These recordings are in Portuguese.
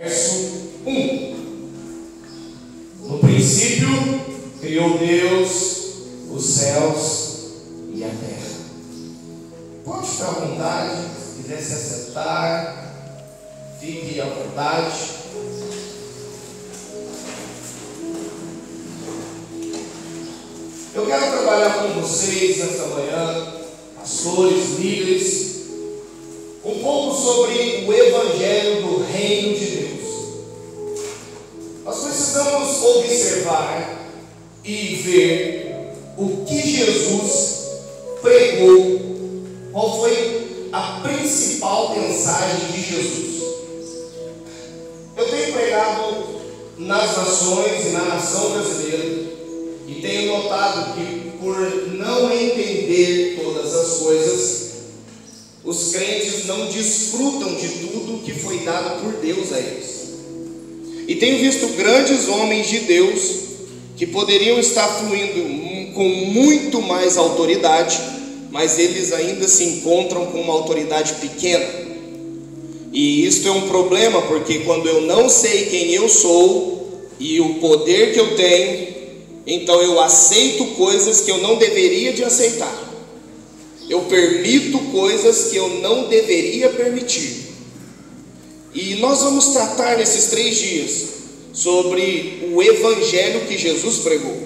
Verso 1. No princípio criou Deus os céus e a terra. Pode ficar à vontade, se quiser se assentar, fique à vontade. Eu quero trabalhar com vocês nesta manhã, pastores, líderes, um pouco sobre o Evangelho do Reino de Deus. Nós precisamos observar e ver o que Jesus pregou, qual foi a principal mensagem de Jesus. Eu tenho pregado nas nações e na nação brasileira e tenho notado que, por não entender todas as coisas, os crentes não desfrutam de tudo que foi dado por Deus a eles. E tenho visto grandes homens de Deus que poderiam estar fluindo com muito mais autoridade, mas eles ainda se encontram com uma autoridade pequena. E isto é um problema, porque quando eu não sei quem eu sou e o poder que eu tenho, então eu aceito coisas que eu não deveria de aceitar. Eu permito coisas que eu não deveria permitir. E nós vamos tratar nesses 3 dias sobre o Evangelho que Jesus pregou.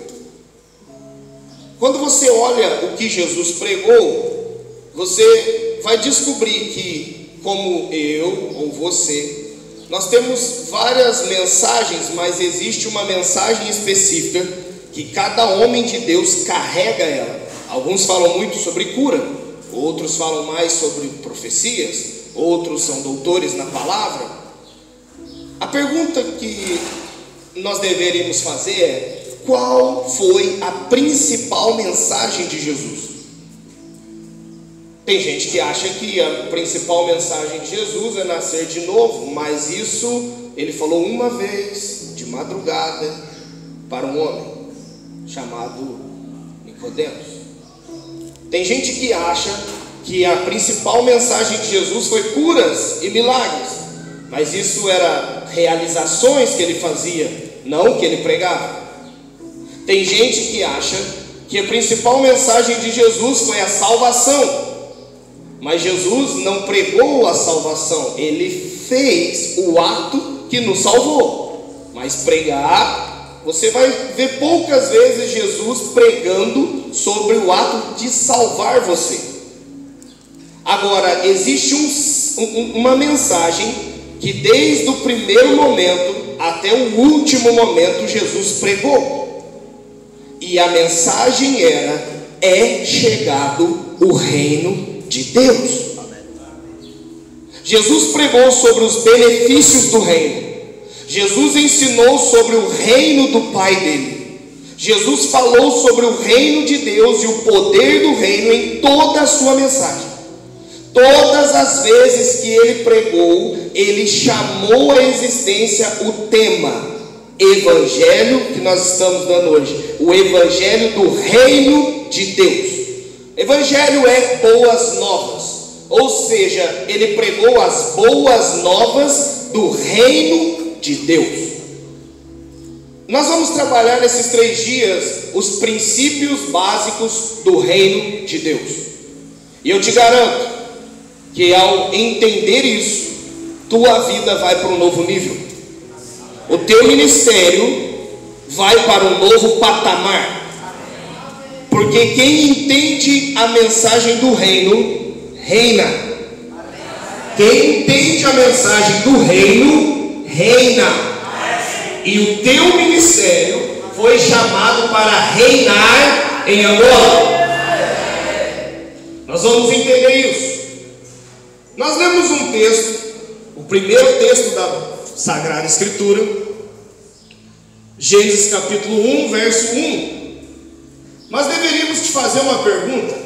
Quando você olha o que Jesus pregou, você vai descobrir que, como eu ou você, nós temos várias mensagens, mas existe uma mensagem específica que cada homem de Deus carrega ela. Alguns falam muito sobre cura, outros falam mais sobre profecias, outros são doutores na palavra. A pergunta que nós deveríamos fazer é: qual foi a principal mensagem de Jesus? Tem gente que acha que a principal mensagem de Jesus é nascer de novo, mas isso ele falou uma vez, de madrugada, para um homem chamado Nicodemos. Tem gente que acha que a principal mensagem de Jesus foi curas e milagres, mas isso era realizações que ele fazia, não que ele pregava. Tem gente que acha que a principal mensagem de Jesus foi a salvação, mas Jesus não pregou a salvação, ele fez o ato que nos salvou. Mas pregar, você vai ver poucas vezes Jesus pregando sobre o ato de salvar você. Agora, existe uma mensagem que desde o primeiro momento até o último momento Jesus pregou. E a mensagem era: é chegado o reino de Deus. Jesus pregou sobre os benefícios do reino. Jesus ensinou sobre o reino do Pai dele. Jesus falou sobre o reino de Deus e o poder do reino em toda a sua mensagem. Todas as vezes que ele pregou, ele chamou à existência o tema Evangelho que nós estamos dando hoje, o Evangelho do Reino de Deus. Evangelho é boas novas, ou seja, ele pregou as boas novas do Reino de Deus. Nós vamos trabalhar nesses 3 dias os princípios básicos do Reino de Deus. E eu te garanto que ao entender isso, tua vida vai para um novo nível. O teu ministério vai para um novo patamar. Porque quem entende a mensagem do reino, reina. Quem entende a mensagem do reino, reina. E o teu ministério foi chamado para reinar em Angola. Nós vamos entender isso. Nós lemos um texto, o primeiro texto da Sagrada Escritura, Gênesis capítulo 1, verso 1. Mas deveríamos te fazer uma pergunta: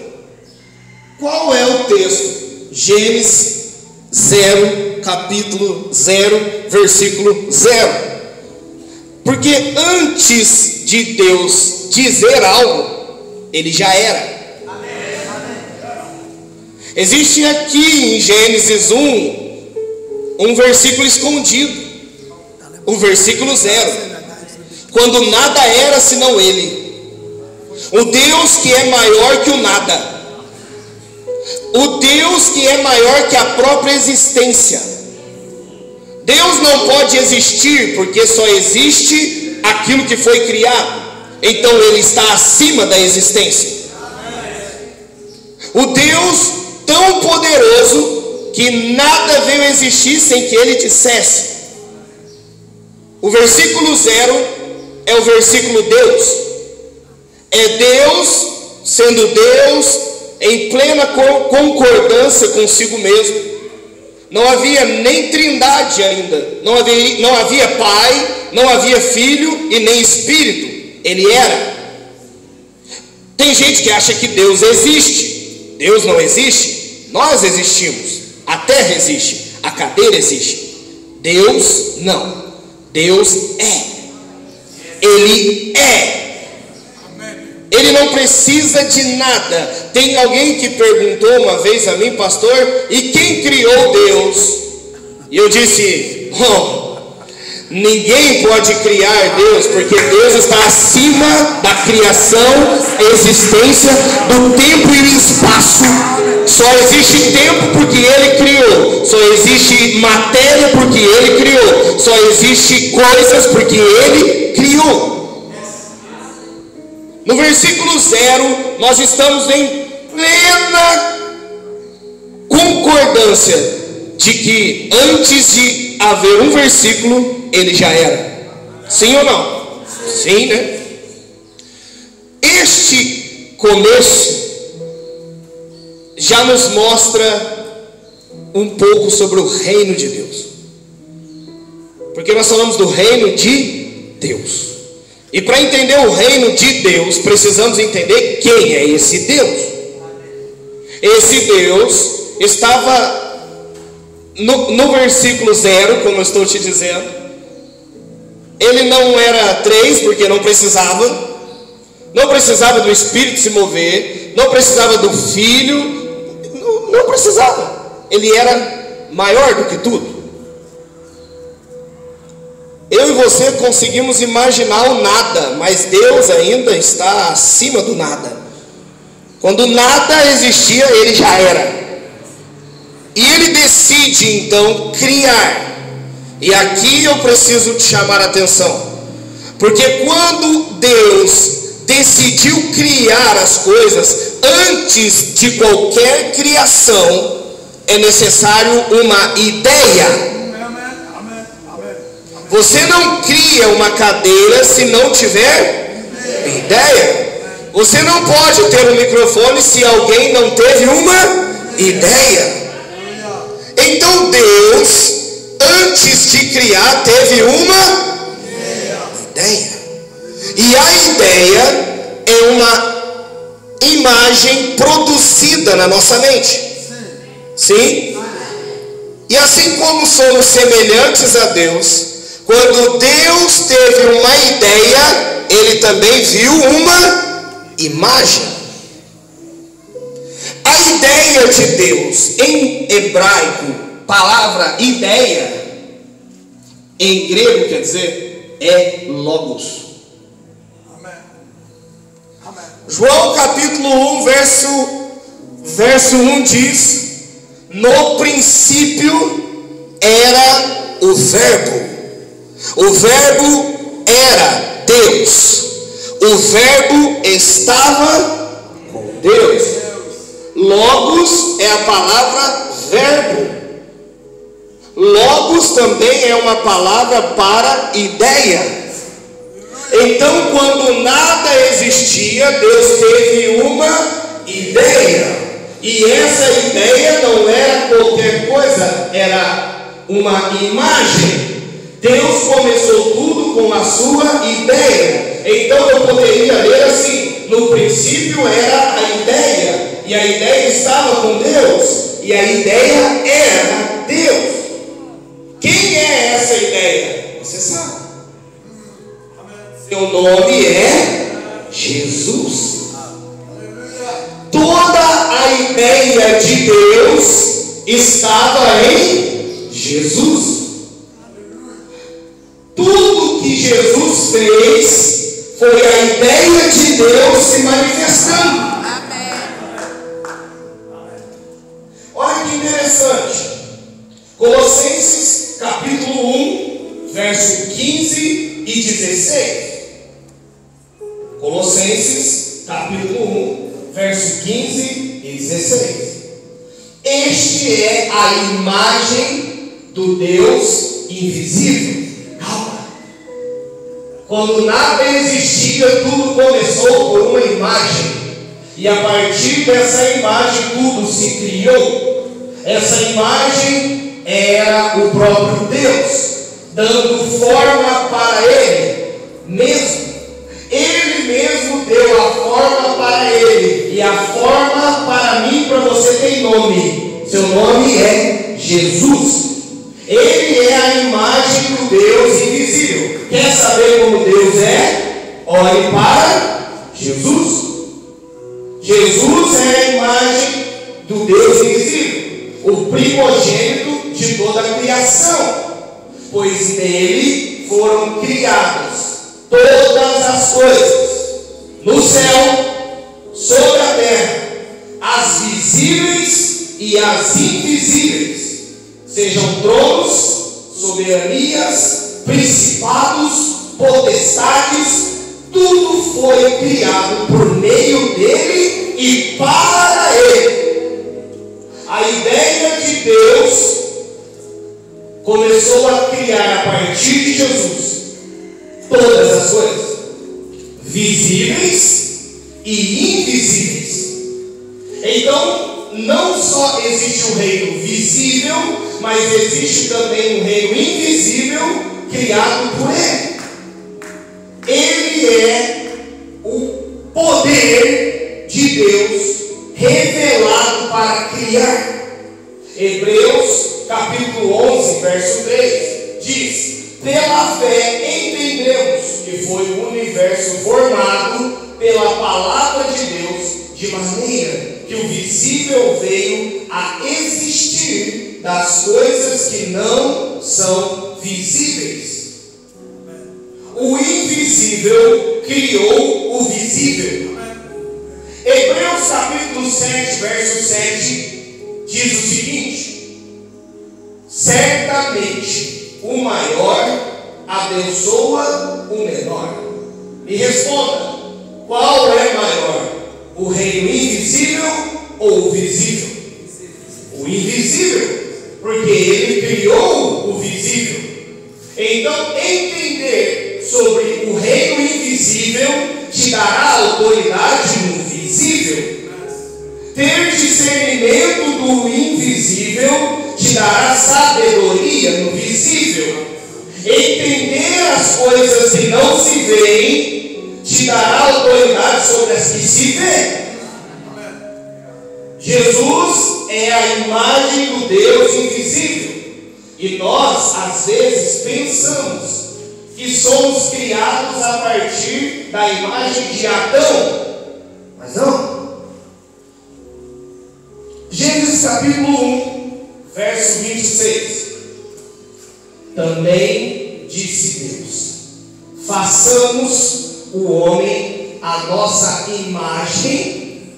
qual é o texto? Gênesis 0, capítulo 0, versículo 0. Porque antes de Deus dizer algo, ele já era. Existe aqui em Gênesis 1 um versículo escondido. O versículo 0. Quando nada era senão Ele. O Deus que é maior que o nada. O Deus que é maior que a própria existência. Deus não pode existir porque só existe aquilo que foi criado. Então Ele está acima da existência. O Deus tão poderoso que nada veio existir sem que Ele dissesse. O versículo 0 é o versículo Deus. É Deus sendo Deus em plena concordância consigo mesmo. Não havia nem trindade ainda. Não havia Pai, não havia Filho e nem Espírito. Ele era. Tem gente que acha que Deus existe. Deus não existe. Nós existimos. A terra existe. A cadeira existe. Deus não. Deus é. Ele é. Ele não precisa de nada. Tem alguém que perguntou uma vez a mim, pastor, e quem criou Deus? E eu disse, ninguém pode criar Deus, porque Deus está acima da criação, existência, do tempo e do espaço. Só existe tempo porque Ele criou. Só existe matéria porque Ele criou. Só existe coisas porque Ele criou. No versículo 0, nós estamos em plena concordância de que antes de haver um versículo, ele já era. Sim ou não? Sim, né? Este começo já nos mostra um pouco sobre o reino de Deus. Porque nós falamos do reino de Deus. E para entender o reino de Deus, precisamos entender quem é esse Deus. Esse Deus estava no versículo 0, como eu estou te dizendo. Ele não era 3, porque não precisava do Espírito se mover, não precisava do Filho, não precisava. Ele era maior do que tudo. Eu e você conseguimos imaginar o nada, mas Deus ainda está acima do nada. Quando nada existia, Ele já era. E Ele decide então criar. E aqui eu preciso te chamar a atenção, porque quando Deus decidiu criar as coisas, antes de qualquer criação, é necessário uma ideia. Você não cria uma cadeira se não tiver ideia. Você não pode ter um microfone se alguém não teve uma ideia. Então Deus, antes de criar, teve uma ideia. E a ideia é uma imagem produzida na nossa mente. Sim? E assim como somos semelhantes a Deus, quando Deus teve uma ideia, Ele também viu uma imagem. A ideia de Deus, em hebraico, palavra ideia, em grego quer dizer, é logos. João capítulo 1, verso 1 diz: no princípio era o Verbo. O Verbo era Deus. O Verbo estava com Deus. Logos é a palavra verbo. Logos também é uma palavra para ideia. Então, quando nada existia, Deus teve uma ideia. E essa ideia não era qualquer coisa, era uma imagem. Deus começou tudo com a sua ideia. Então eu poderia ler assim: no princípio era a ideia, e a ideia estava com Deus, e a ideia era Deus. Quem é essa ideia? Você sabe. Seu nome é Jesus. Toda a ideia de Deus estava em Jesus. que Jesus fez foi a ideia de Deus se manifestando. Amém. Olha que interessante. Colossenses capítulo 1, verso 15 e 16. Colossenses capítulo 1, verso 15 e 16. Este é a imagem do Deus invisível. Calma. Quando nada existia, tudo começou por uma imagem. E a partir dessa imagem, tudo se criou. Essa imagem era o próprio Deus, dando forma para Ele mesmo. Ele mesmo deu a forma para Ele. E a forma para mim, para você, tem nome. Seu nome é Jesus. Ele é a imagem do Deus invisível. Quer saber como Deus é? Olhe para Jesus. Jesus é a imagem do Deus invisível, o primogênito de toda a criação, pois nele foram criadas todas as coisas, no céu, sobre a terra, as visíveis e as invisíveis, sejam tronos, soberanias, principados, potestades, tudo foi criado por meio dele e para ele. A ideia de Deus começou a criar a partir de Jesus todas as coisas, visíveis e invisíveis. Então, não só existe o reino visível, mas existe também um reino invisível criado por ele. Ele é o poder de Deus revelado para criar. Hebreus capítulo 11, verso 3 diz: pela fé entendemos que foi o universo formado pela palavra de Deus, de maneira que o visível veio a existir das coisas que não são visíveis. O invisível criou o visível. Hebreus capítulo 7, verso 7 diz o seguinte: certamente o maior abençoa o menor. Me responda, qual é maior? O reino invisível ou o visível? O invisível, porque ele criou o visível. Então, entender sobre o reino invisível te dará autoridade no visível. Ter discernimento do invisível te dará sabedoria no visível. Entender as coisas que não se veem te dará autoridade sobre as que se veem. Jesus é a imagem do Deus invisível. E nós, às vezes, pensamos que somos criados a partir da imagem de Adão. Mas não. Gênesis capítulo 1, verso 26. Também disse Deus: façamos o homem à nossa imagem,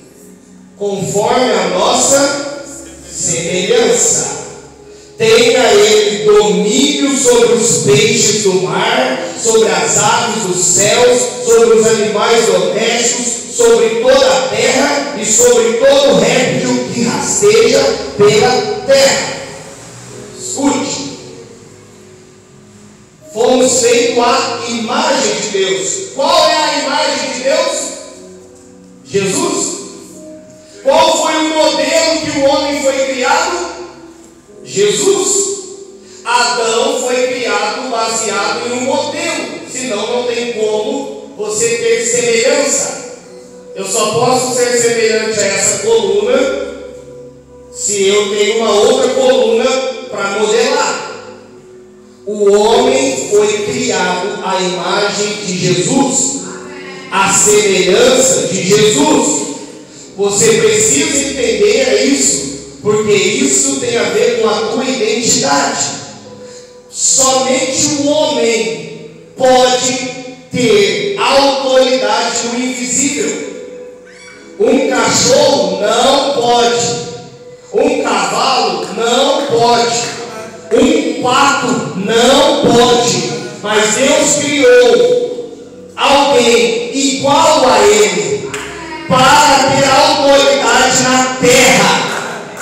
conforme a nossa semelhança. Tenha ele domínio sobre os peixes do mar, sobre as aves dos céus, sobre os animais domésticos, sobre toda a terra e sobre todo réptil que rasteja pela terra. Escute. Fomos feitos à imagem de Deus. Qual é a imagem de Deus? Jesus. Qual foi o modelo que o homem foi criado? Jesus. Adão foi criado baseado em um modelo, senão não tem como você ter semelhança. Eu só posso ser semelhante a essa coluna se eu tenho uma outra coluna para modelar. O homem foi criado à imagem de Jesus, à semelhança de Jesus. Você precisa entender isso, porque isso tem a ver com a tua identidade. Somente o homem pode ter autoridade no invisível. Um cachorro não pode. Um cavalo não pode. Um pato não pode. Mas Deus criou alguém igual a ele para ter autoridade na terra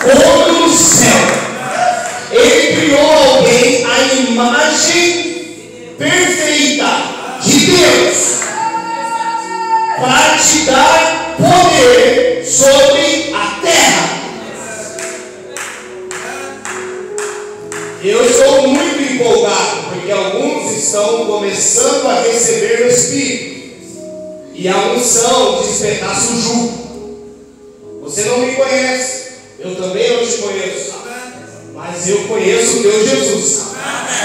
como no céu. Ele criou alguém à imagem perfeita de Deus para te dar poder sobre a terra. Eu estou muito empolgado porque alguns estão começando a receber o Espírito e a unção de espetar-se o jugo. Você não me conhece, eu também não te conheço, mas eu conheço o teu Jesus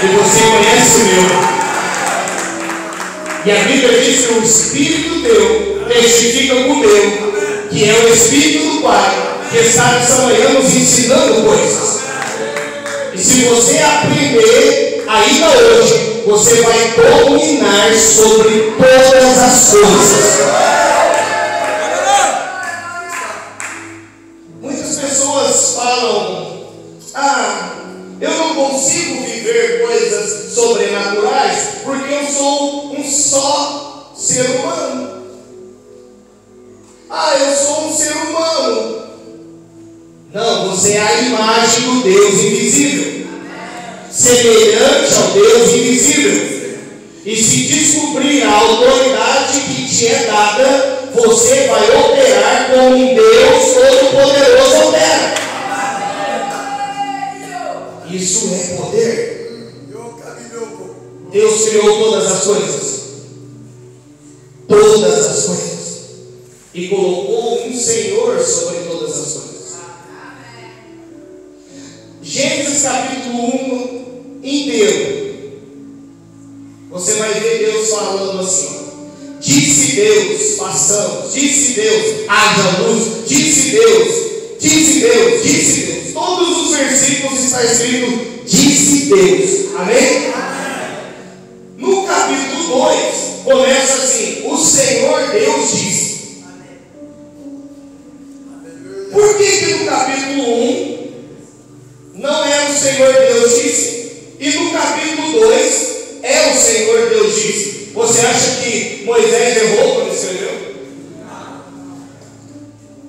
e você conhece o meu. E a Bíblia diz que o Espírito teu testifica com o meu, que é o Espírito do Pai, que está nessa manhã nos ensinando coisas. E se você aprender ainda hoje, você vai dominar sobre todas as coisas. Muitas pessoas falam: eu não consigo viver coisas sobrenaturais porque eu sou um só ser humano. Eu sou um ser humano. Não, você é a imagem do Deus invisível, semelhante ao Deus invisível. E se descobrir a autoridade que te é dada, você vai operar como um Deus todo-poderoso opera. Isso é poder. Deus criou todas as coisas. Todas as coisas. E colocou um Senhor sobre todas as coisas. Gênesis capítulo 1 inteiro. Você vai ver Deus falando assim: disse Deus, façamos. Disse Deus, haja luz. Disse Deus, disse Deus, disse Deus. Todos os versículos está escrito disse Deus. Amém? No capítulo 2 começa assim: o Senhor Deus disse. Por que no capítulo 1 não é o Senhor Deus disse e no capítulo 2 é o Senhor Deus disse? Você acha que Moisés errou quando escreveu?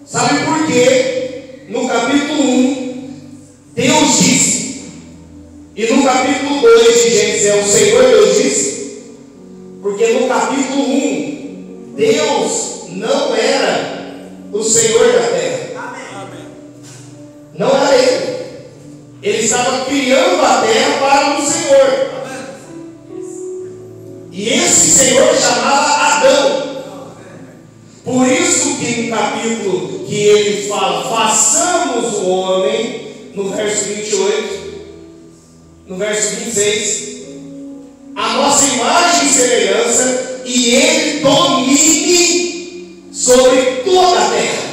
Sabe por quê? No capítulo 1 Deus disse e no capítulo 2 de Gênesis é o Senhor Deus disse? Porque no capítulo 1 Deus não era o Senhor da terra. Não era ele. Ele estava criando a terra para um Senhor. E esse Senhor chamava Adão. Por isso que no capítulo que ele fala, façamos o homem, no verso 28, no verso 26, a nossa imagem e semelhança, e ele domine sobre toda a terra.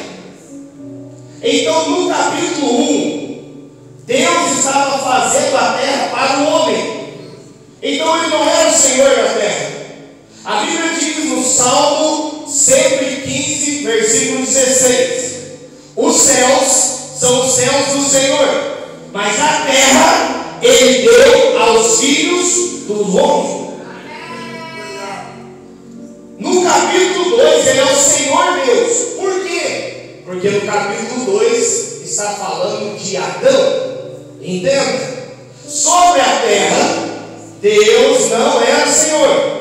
Então no capítulo 1, Deus estava fazendo a terra para o homem. Então ele não era o Senhor da terra. A Bíblia diz no Salmo 115, versículo 16: os céus são os céus do Senhor, mas a terra ele deu aos filhos do homem. No capítulo 2 ele é o Senhor Deus. Por quê? Porque no capítulo 2 está falando de Adão. Entenda? Sobre a terra, Deus não era Senhor.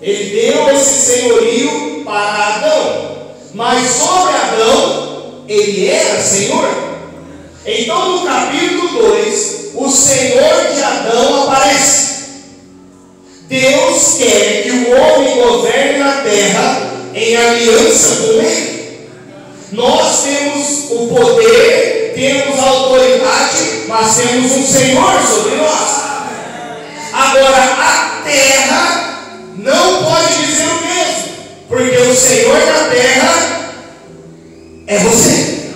Ele deu esse senhorio para Adão. Mas sobre Adão, ele era Senhor. Então no capítulo 2, o Senhor de Adão aparece. Deus quer que o homem governe na terra em aliança com ele. Nós temos o poder, temos a autoridade, mas temos um Senhor sobre nós. Agora a terra não pode dizer o mesmo, porque o Senhor da terra é você.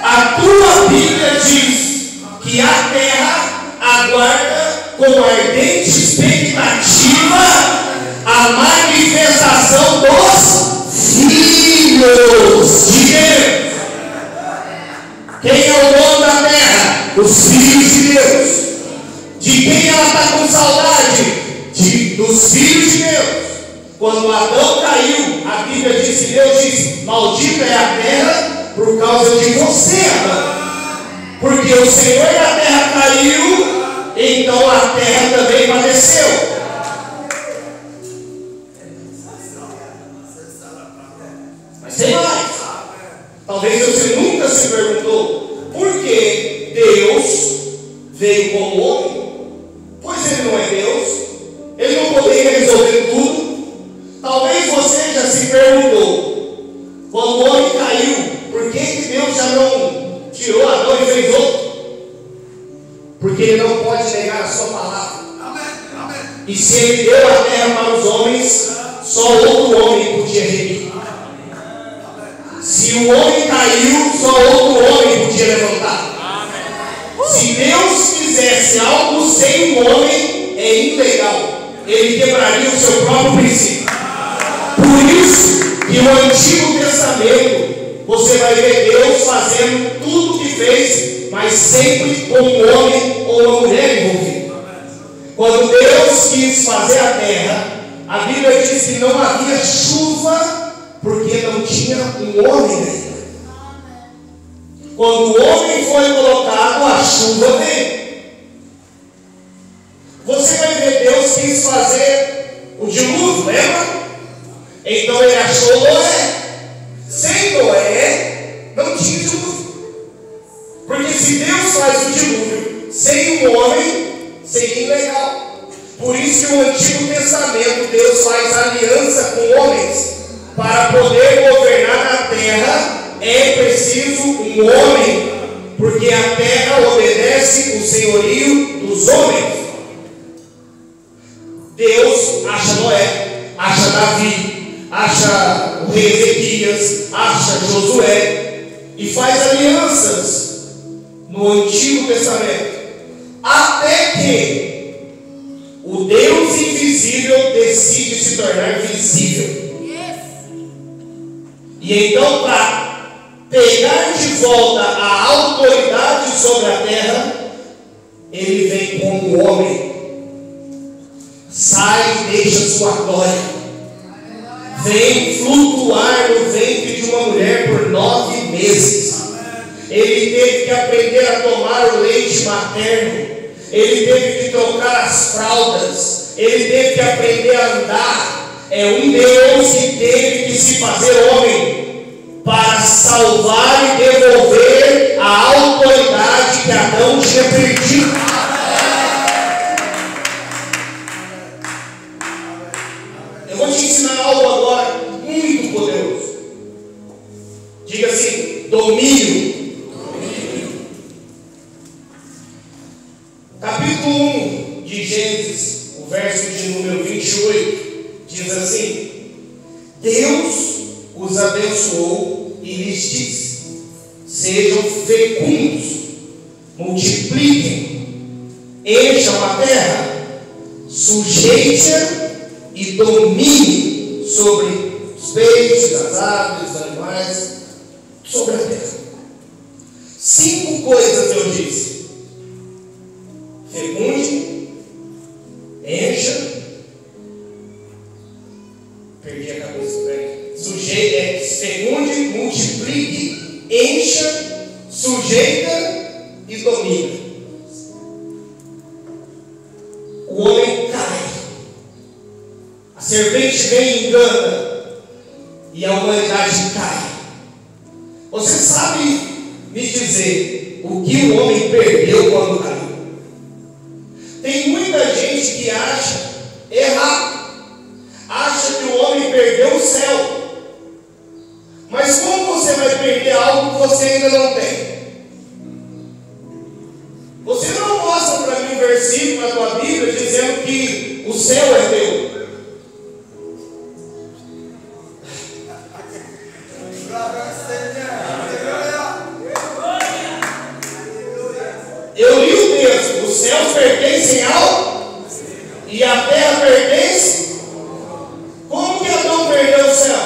A tua Bíblia diz que a terra aguarda com ardente expectativa a manifestação dos filhos de Deus. Quem é o dono da terra? Os filhos de Deus. De quem ela está com saudade? Dos filhos de Deus. Quando Adão caiu, a Bíblia diz que Deus diz: maldita é a terra por causa de você, Adão. Porque o Senhor da terra caiu, então a terra também padeceu. Mas tem mais. Talvez você nunca se perguntou por que Deus veio como homem. Pois ele não é Deus. Ele não poderia resolver tudo. Talvez você já se perguntou, quando o homem caiu, por que Deus já não tirou Adão e fez outro? Porque ele não pode negar a sua palavra. E se ele deu a terra para os homens, só outro homem podia remir. Se o homem caiu, só outro homem podia levantar. Se Deus fizesse algo sem o homem, é ilegal. Ele quebraria o seu próprio princípio. Por isso que no Antigo Testamento você vai ver Deus fazendo tudo o que fez, mas sempre com um homem ou uma mulher envolvido. Quando Deus quis fazer a terra, a Bíblia diz que não havia chuva porque não tinha um homem ainda. Quando o homem foi colocado, a chuva veio. Você vai ver, Deus quis fazer o dilúvio, lembra? Então ele achou Noé. Sem Noé, não tinha dilúvio. Porque se Deus faz o dilúvio sem um homem, seria ilegal. Por isso que no Antigo Testamento Deus faz aliança com homens. Para poder governar a terra, é preciso um homem. Porque a terra obedece o senhorio dos homens. Deus acha Noé, acha Davi, acha o rei Ezequias, acha Josué e faz alianças no Antigo Testamento, até que o Deus invisível decide se tornar visível. E então, para pegar de volta a autoridade sobre a terra, ele vem como homem. Sai e deixa sua glória. Vem flutuar no ventre de uma mulher por 9 meses. Ele teve que aprender a tomar o leite materno. Ele teve que trocar as fraldas. Ele teve que aprender a andar. É um Deus que teve que se fazer homem para salvar e devolver a autoridade que Adão tinha perdido. Eu vou te ensinar algo agora muito poderoso. Diga assim: domínio. Capítulo 1 de Gênesis, o verso de número 28, diz assim: Deus os abençoou e lhes disse: sejam fecundos, multipliquem, encham a terra, sujeite-a e domine sobre os peixes, as aves, os animais, sobre a terra. 5 coisas Deus disse: fecunde, encha, perdi a cabeça, fecunde, multiplique, encha, sujeita e domina. O homem cai, a serpente vem e engana, e a humanidade cai. Você sabe me dizer o que o homem perdeu quando caiu? Tem muita gente que acha errado, acha que o homem perdeu o céu. Mas como você vai perder algo que você ainda não tem? Você não mostra para mim um versículo na tua Bíblia dizendo que o céu é teu. Eu li o texto: os céus pertencem ao E a terra pertence? Como que Adão perdeu o céu?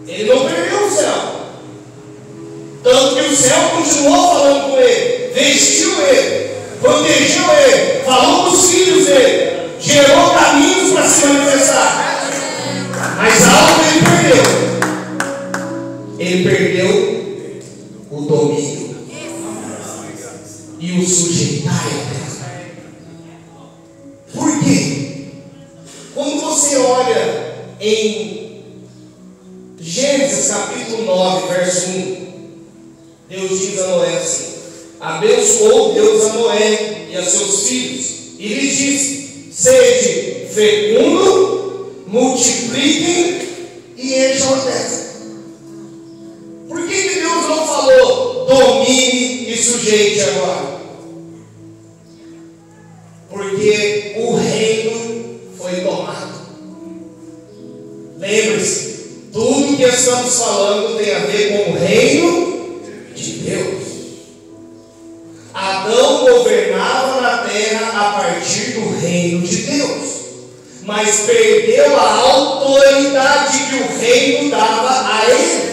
Ele não perdeu o céu. Tanto que o céu continuou falando com ele, vestiu ele, protegeu ele, falou com os filhos dele, gerou caminhos para se manifestar. Mas algo ele perdeu. Ele perdeu o domínio e o sujeitar. Por quê? Quando você olha em Gênesis capítulo 9, verso 1, Deus diz a Noé assim: abençoou Deus a Noé e a seus filhos, e lhes disse: sede fecundo, multipliquem e encham a terra. Por que Deus não falou domine e sujeite agora? Porque o reino foi tomado. Lembre-se, tudo que estamos falando tem a ver com o reino de Deus. Adão governava na terra a partir do reino de Deus, mas perdeu a autoridade que o reino dava a ele.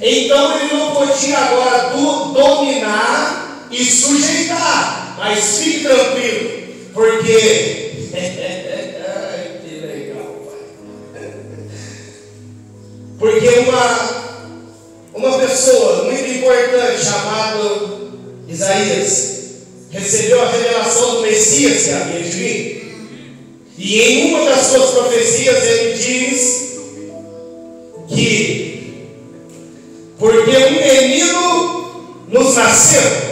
Então ele não podia agora dominar e sujeitar. Mas fique tranquilo, porque que legal, pai. Porque uma pessoa muito importante chamada Isaías recebeu a revelação do Messias que havia de vir. E em uma das suas profecias ele diz que porque um menino nos nasceu,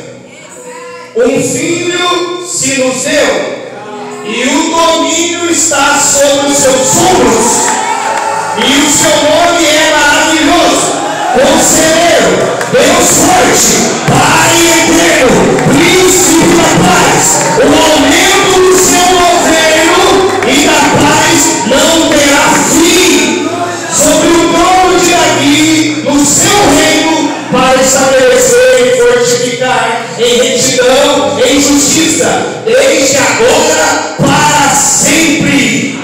um filho se nos deu, e o domínio está sobre os seus ombros, e o seu nome é maravilhoso, Conselheiro, Deus forte, Pai eterno, Príncipe da paz. O aumento do seu governo e da paz não terá fim sobre o trono de Davi, no seu reino, para estabelecer e fortificar em retidão, em justiça, desde agora para sempre.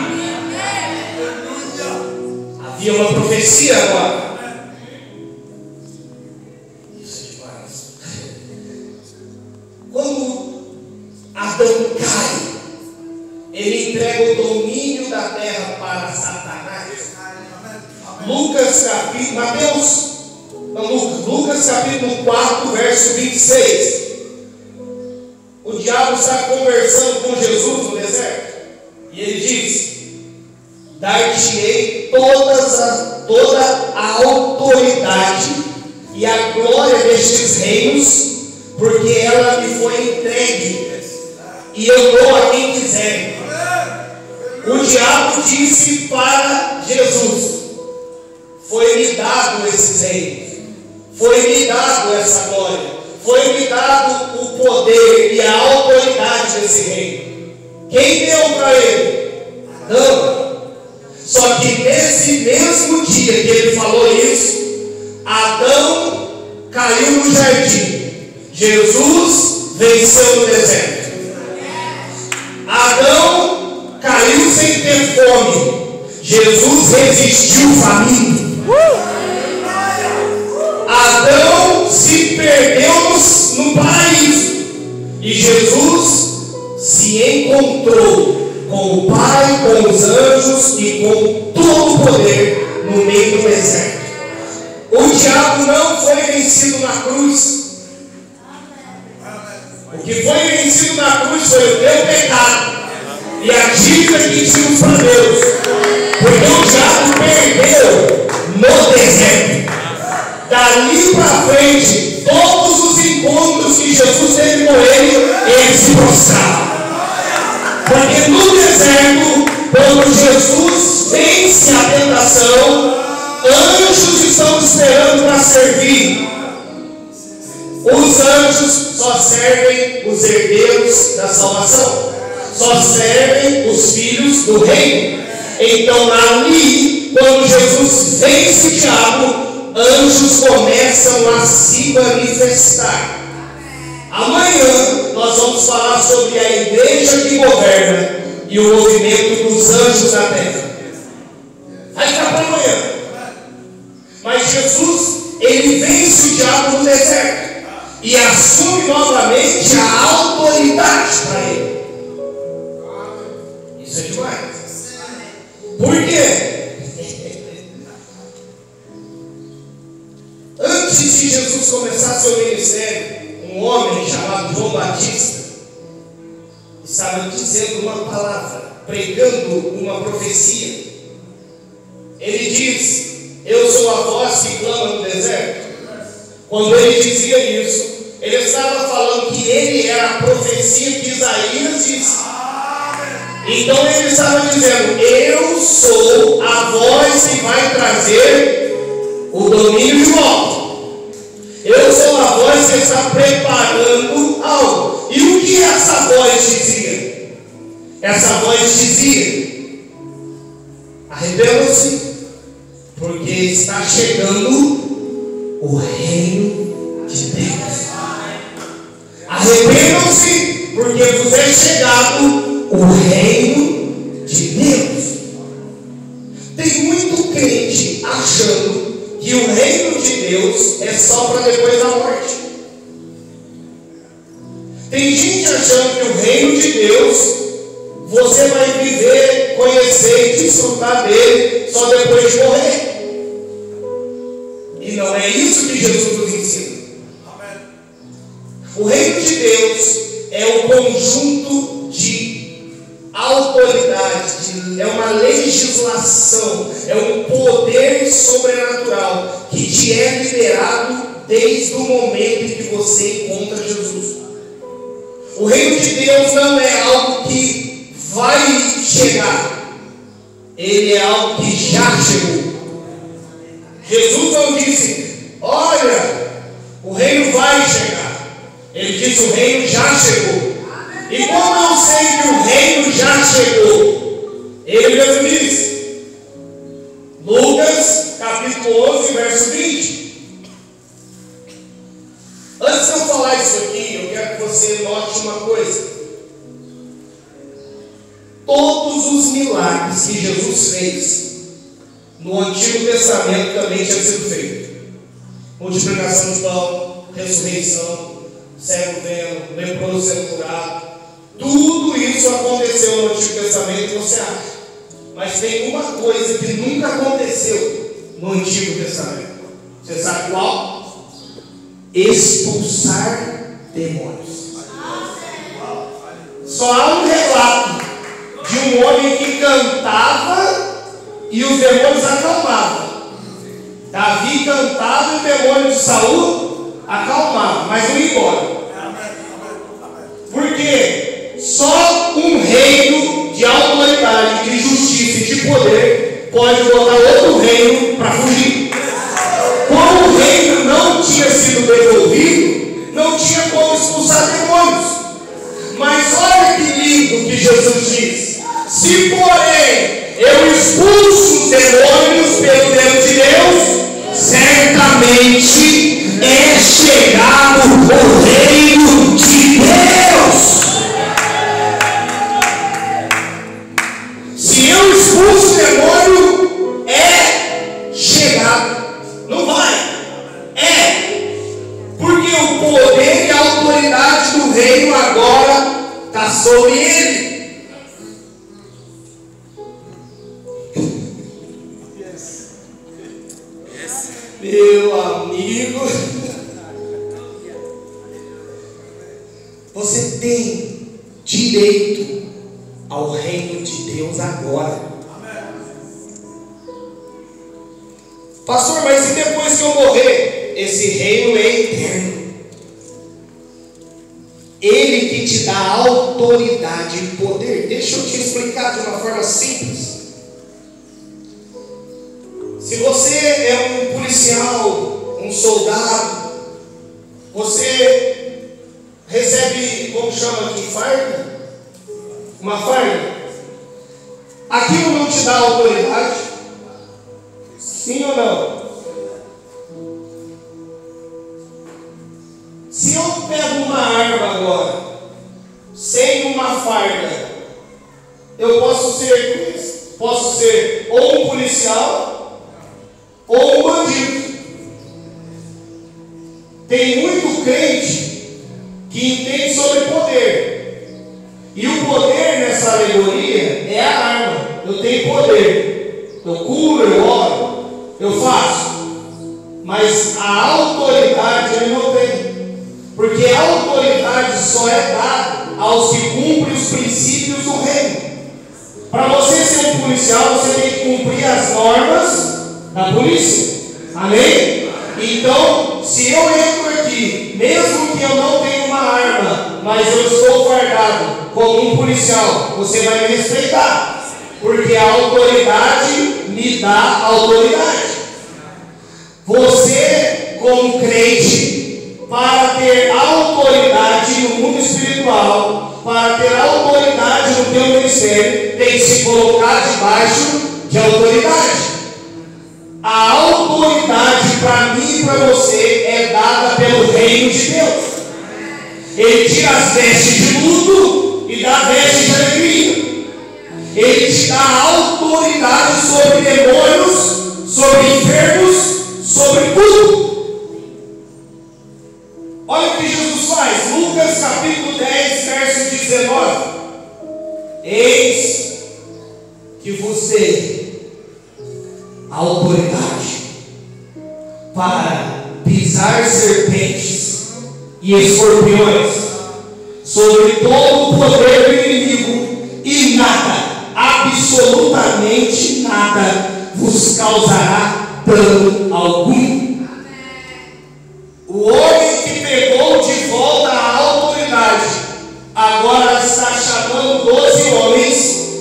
Havia uma profecia agora. Isso é demais. Quando Adão cai, ele entrega o domínio da terra para Satanás. Lucas capítulo 4, verso 26. O diabo está conversando com Jesus no deserto, e ele diz: dar-te-ei toda a autoridade e a glória destes reinos, porque ela me foi entregue, e eu dou a quem quiser. O diabo disse para Jesus: foi-me dado esses reinos, foi-me dado essa glória, foi-me dado o poder e a autoridade desse reino. Quem deu para ele? Adão. Só que nesse mesmo dia que ele falou isso, Adão caiu no jardim, Jesus venceu no deserto. Adão caiu sem ter fome, Jesus resistiu faminto. Adão se perdeu no paraíso, e Jesus se encontrou com o Pai, com os anjos e com todo o poder no meio do deserto. O diabo não foi vencido na cruz. O que foi vencido na cruz foi o teu pecado e a dívida que tínhamos para Deus, porque o diabo perdeu no deserto. Dali para frente, todos os encontros que Jesus teve com ele se prostravam. Porque no deserto, quando Jesus vence a tentação, anjos estão esperando para servir. Os anjos só servem os herdeiros da salvação, só servem os filhos do reino. Então ali, quando Jesus vence o diabo, anjos começam a se manifestar. Amanhã nós vamos falar sobre a igreja e o movimento dos anjos na terra. Aí está acompanhando. Mas Jesus, ele vence o diabo no deserto e assume novamente a autoridade para ele. Isso é demais. Por quê? Antes de Jesus começar seu ministério, um homem chamado João Batista estava dizendo uma palavra, pregando uma profecia. Ele diz: eu sou a voz que clama no deserto. Quando ele dizia isso, ele estava falando que ele era a profecia que Isaías disse. Então ele estava dizendo: eu sou a voz que vai trazer o domínio de volta. Eu sou a voz que está preparando algo. E o que essa voz dizia? Essa voz dizia: arrependam-se, porque está chegando o reino de Deus. Arrependam-se, porque vos é chegado o reino de Deus. Tem muito crente achando que o reino de Deus é só para depois da morte. Tem gente achando que o reino de Deus você vai viver, conhecer e desfrutar dele só depois de morrer. E não é isso que Jesus nos ensina. O reino de Deus é o conjunto de autoridade, é uma legislação, é um poder sobrenatural que te é liberado desde o momento em que você encontra Jesus. O reino de Deus não é algo que vai chegar, ele é algo que já chegou. Jesus não disse: olha, o reino vai chegar. Ele disse: o reino já chegou. E como eu sei que o reino já chegou? Ele mesmo disse, Lucas capítulo 11 verso 20. Antes de eu falar isso aqui, eu quero que você note uma coisa. Todos os milagres que Jesus fez no Antigo Testamento também tinham sido feitos. Multiplicação de pão, ressurreição, cego vendo, leproso sendo curado. Tudo isso aconteceu no Antigo Testamento, você acha? Mas tem uma coisa que nunca aconteceu no Antigo Testamento. Você sabe qual? Expulsar demônios. Só há um relato de um homem que cantava e os demônios acalmavam. Davi cantava e o demônio de Saul acalmava, mas não ia embora. Por quê? Só um reino de autoridade, de justiça e de poder pode botar outro reino para fugir. Como o reino não tinha sido devolvido, não tinha como expulsar demônios. Mas olha que lindo que Jesus diz: se porém eu expulso os demônios pelo dedo de Deus, certamente é chegado o reino de Deus. Se eu expulso o demônio, é chegado. Não vai. É. Porque o poder e a autoridade do reino agora está sobre ele. Meu amigo, você tem direito ao reino de Deus agora. Pastor, mas e depois que eu morrer? Esse reino é eterno. Ele que te dá autoridade e poder. Deixa eu te explicar de uma forma simples. Se você é um policial, um soldado, você recebe, como chama aqui, farda? Uma farda. Aquilo não te dá autoridade? Sim ou não? Se eu pego uma arma agora, sem uma farda, eu posso ser ou um policial ou um bandido. Tem muito crente que entende sobre poder, e o poder nessa alegoria é a arma. Eu tenho poder, eu curo, eu oro, eu faço, mas a autoridade ele não tem, porque a autoridade só é dada aos que cumprem os princípios do reino. Para você ser um policial, você tem que cumprir as normas da polícia. Amém? Então, se eu entro aqui, mesmo que eu não tenha uma arma, mas eu estou fardado como um policial, você vai me respeitar, porque a autoridade me dá autoridade. Você, como crente, para ter autoridade no mundo espiritual, para ter autoridade no teu ministério, tem que se colocar debaixo de autoridade. A autoridade para mim e para você é dada pelo reino de Deus. Ele tira as vestes de luto e dá vestes de alegria. Ele te dá autoridade sobre demônios, sobre enfermos, sobre tudo. Olha o que Jesus faz. Lucas capítulo 10, verso 19. Eis que vos dei autoridade para pisar serpentes e escorpiões, sobre todo o poder do inimigo, e nada, absolutamente nada, vos causará dano algum. O homem que pegou de volta a autoridade, agora está chamando 12 homens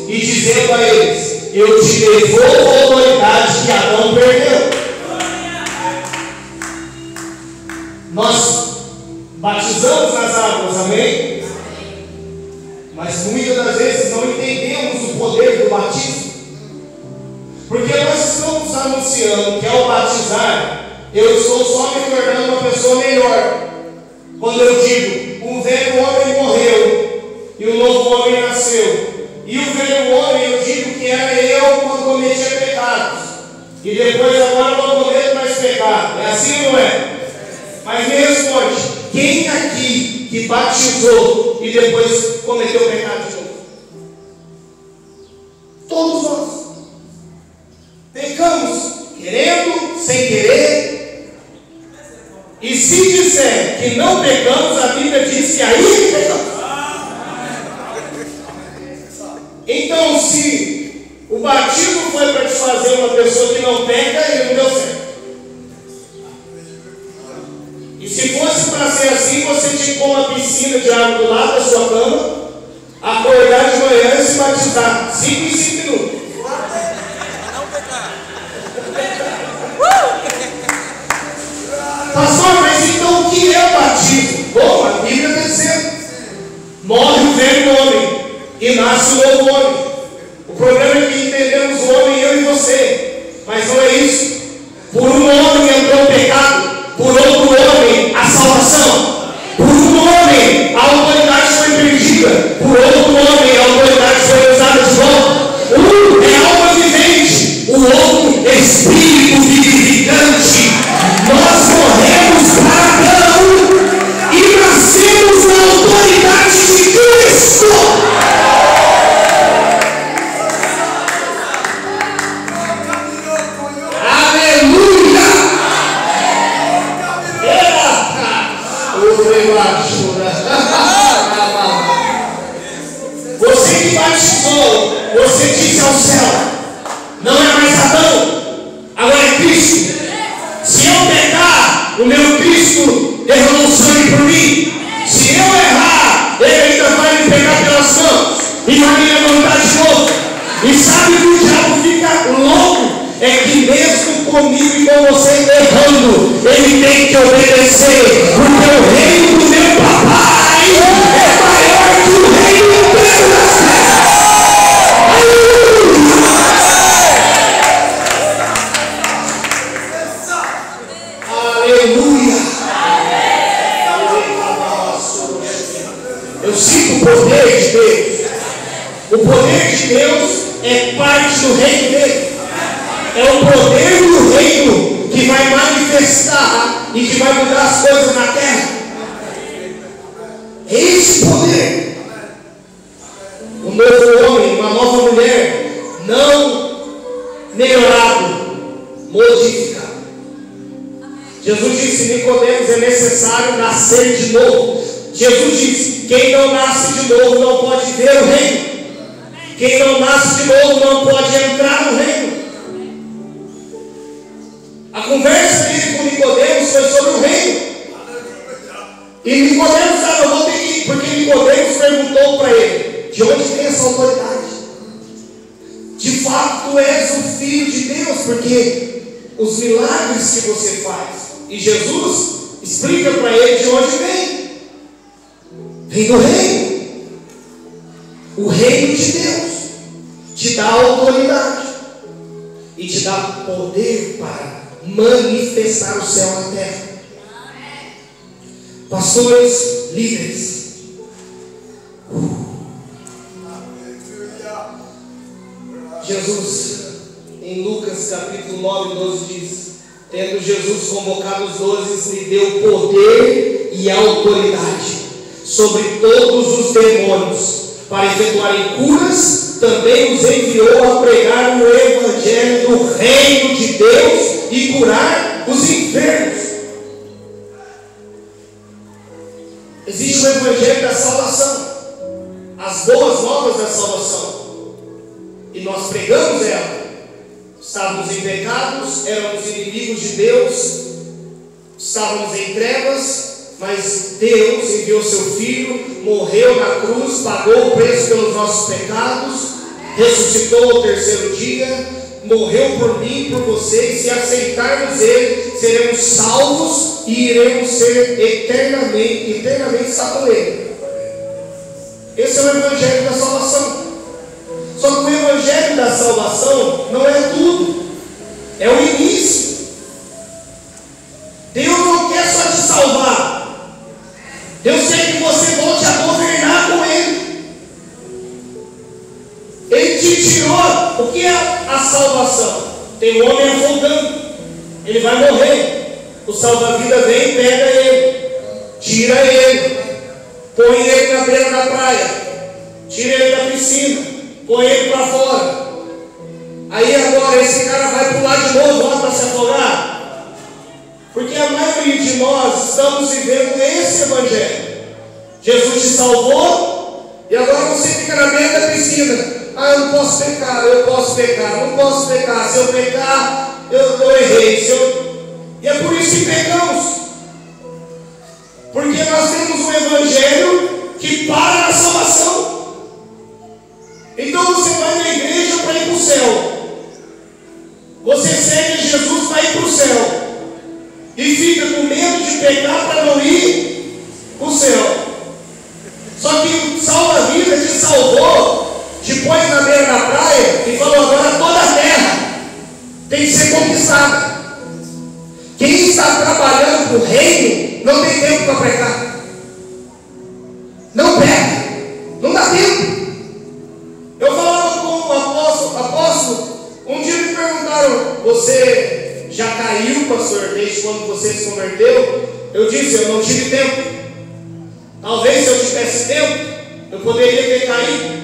e dizendo a eles: eu te devolvo a autoridade que Adão perdeu. Nós batizamos nas águas, amém? Mas muitas das vezes não entendemos o poder do batismo, porque nós estamos anunciando que ao batizar, eu estou só me tornando uma pessoa melhor. Quando eu digo, o velho homem morreu e o novo homem nasceu. E o velho homem, eu digo que era eu quando cometia pecados, e depois agora não cometo mais pecado. É assim ou não é? Mas me responde, quem aqui que batizou e depois cometeu pecado de novo? Todos nós. Pecamos, querendo, sem querer. E se disser que não pecamos, a Bíblia diz que aí pecamos. Então, se o batismo foi para te fazer uma pessoa que não peca, ele não deu certo. E se fosse para ser assim, você tinha que pôr uma piscina de água do lado da sua cama, acordar de manhã e se batizar 5 em 5 minutos. Pastor, mas então o que é o batismo? Bom, a Bíblia está dizendo: morre o velho homem e nasce o novo homem. O problema é que entendemos o homem, eu e você, mas não é isso. Por um homem entrou o pecado, por outro homem a salvação. Por um homem a autoridade foi perdida, por outro homem a autoridade foi usada de volta. Um é alma vivente, o outro espírito vivificante. Nós morremos para cada um e nascemos na autoridade de Cristo. Você que batizou, você disse ao céu: não é mais Adão, agora é Cristo. Se eu pecar, o meu Cristo derramou sangue por mim. Se eu errar, ele ainda vai me pegar pelas mãos e vai me levantar de novo. E sabe que o diabo fica louco? É que mesmo comigo e com você errando, ele tem que obedecer, porque o reino do meu papai é maior que o reino do das terras. Aleluia! Eu sinto o poder de Deus. O poder de Deus é parte do reino dele. É o poder do reino que vai manifestar e que vai mudar as coisas na terra. É esse poder. Um novo homem, uma nova mulher, não melhorado, modificado. Jesus disse: Nicodemos, é necessário nascer de novo. Jesus disse: quem não nasce de novo não pode ver o reino. Quem não nasce de novo não pode entrar no reino. A conversa dele com Nicodemos foi sobre o reino. E Nicodemos estava, vou ter que ir, porque Nicodemos perguntou para ele: de onde vem essa autoridade? De fato, tu és o Filho de Deus, porque os milagres que você faz. E Jesus explica para ele de onde vem. Vem do reino. O reino de Deus te dá autoridade e te dá poder para manifestar o céu na terra. Pastores, líderes, Jesus, em Lucas capítulo 9, 12 diz: tendo Jesus convocado os 12, lhe deu poder e autoridade sobre todos os demônios, para efetuarem curas. Também os enviou a pregar o evangelho do reino de Deus e curar os enfermos. Existe o evangelho da salvação, as boas novas da salvação, e nós pregamos ela. Estávamos em pecados, éramos inimigos de Deus, estávamos em trevas, mas Deus enviou seu Filho, morreu na cruz, pagou o preço pelos nossos pecados, ressuscitou ao terceiro dia, morreu por mim e por vocês. Se aceitarmos Ele, seremos salvos e iremos ser eternamente estar com Ele. Esse é o evangelho da salvação. Só que o evangelho da salvação não é tudo, é o início. Deus não quer só te salvar, Deus quer que você volte a governar com Ele. Ele te tirou. O que é a salvação? Tem um homem afogando, ele vai morrer. O salva-vida vem, pega ele, tira ele, põe ele na beira da praia, tira ele da piscina, põe ele para fora. Aí agora esse cara vai pular de novo lá para se afogar. Porque a maioria de nós estamos vivendo esse evangelho. Jesus te salvou e agora você fica na beira da piscina. Eu não posso pecar, eu posso pecar, não posso pecar. Se eu pecar, eu errei. E é por isso que pecamos. Porque nós temos um evangelho que para na salvação. Então você vai na igreja para ir para o céu. Você segue Jesus para ir para o céu. E fica com medo de pecar para não ir para o céu. Só que o salva-vida te salvou, te pôs na beira da praia e falou: agora toda a terra tem que ser conquistada. Quem está trabalhando para o reino não tem tempo para pecar. Não peca, não dá tempo. Eu falava com o apóstolo, um dia me perguntaram: você já caiu, pastor, desde quando você se converteu? Eu disse: eu não tive tempo. Talvez se eu tivesse tempo, eu poderia ter caído,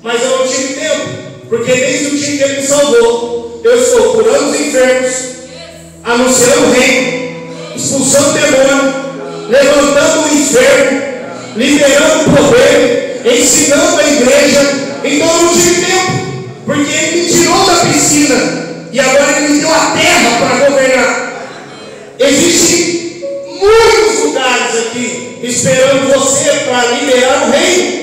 mas eu não tive tempo, porque desde o dia que Ele me salvou, eu estou curando os enfermos, anunciando o reino, expulsando o demônio, levantando o enfermo, liberando o poder, ensinando a igreja. Então eu não tive tempo, porque Ele me tirou da piscina e agora Ele me deu a terra para governar. Existem muitos lugares aqui esperando você para liberar o reino.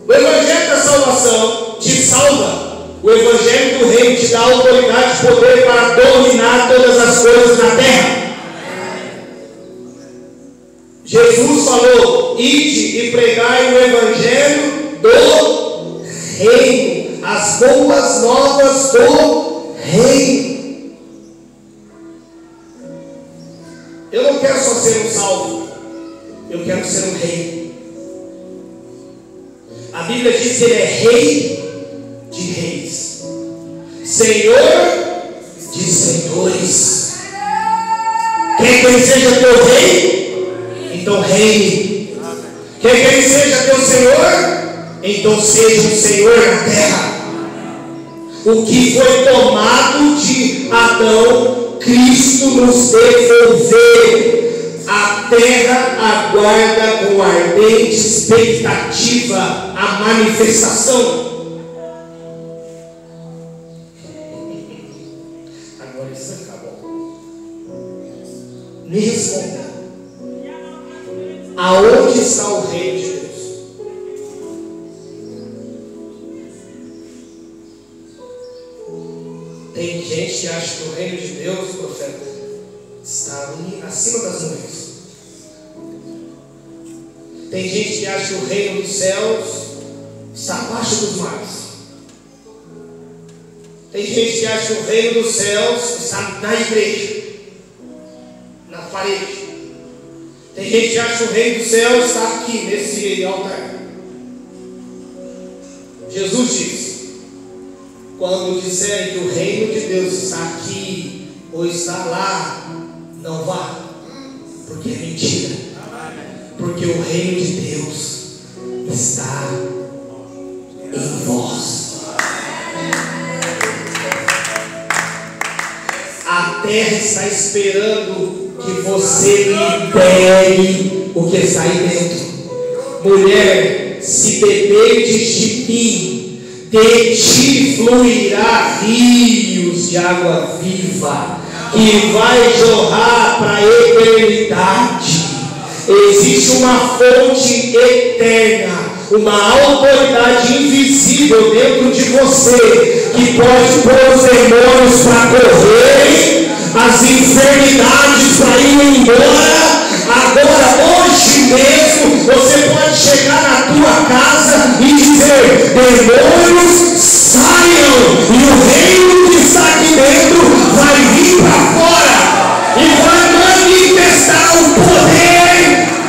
O evangelho da salvação te salva. O evangelho do reino te dá autoridade e poder para dominar todas as coisas na terra. Jesus falou: ide e pregai o evangelho do reino, as boas novas do reino. Eu não quero só ser um salvo, eu quero ser um rei. A Bíblia diz que Ele é Rei de reis, Senhor de senhores. Quer que Ele seja teu rei? Então reine. Quer que Ele seja teu Senhor? Então seja um Senhor na terra. O que foi tomado de Adão, Cristo nos devolveu. A terra aguarda com ardente expectativa a manifestação. Agora isso acabou. Me responda. Aonde está o reino de Deus? Tem gente que acha que o reino de Deus, profeta, está acima das nuvens. Tem gente que acha que o reino dos céus está abaixo dos mares. Tem gente que acha que o reino dos céus está na igreja, na parede. Tem gente que acha que o reino dos céus está aqui, nesse altar. Jesus disse: quando disserem que o reino de Deus está aqui ou está lá, não vá, porque é mentira. Porque o reino de Deus está em vós. A terra está esperando que você libere o que está aí dentro. Mulher, se beberes de mim, de ti fluirá rios de água viva, que vai jorrar para a eternidade. Existe uma fonte eterna, uma autoridade invisível dentro de você, que pode pôr os demônios para correrem, as enfermidades para ir embora. Agora, hoje mesmo, você pode chegar na tua casa e dizer: demônios, saiam, e o reino que está aqui dentro vai vir para fora e vai manifestar o poder,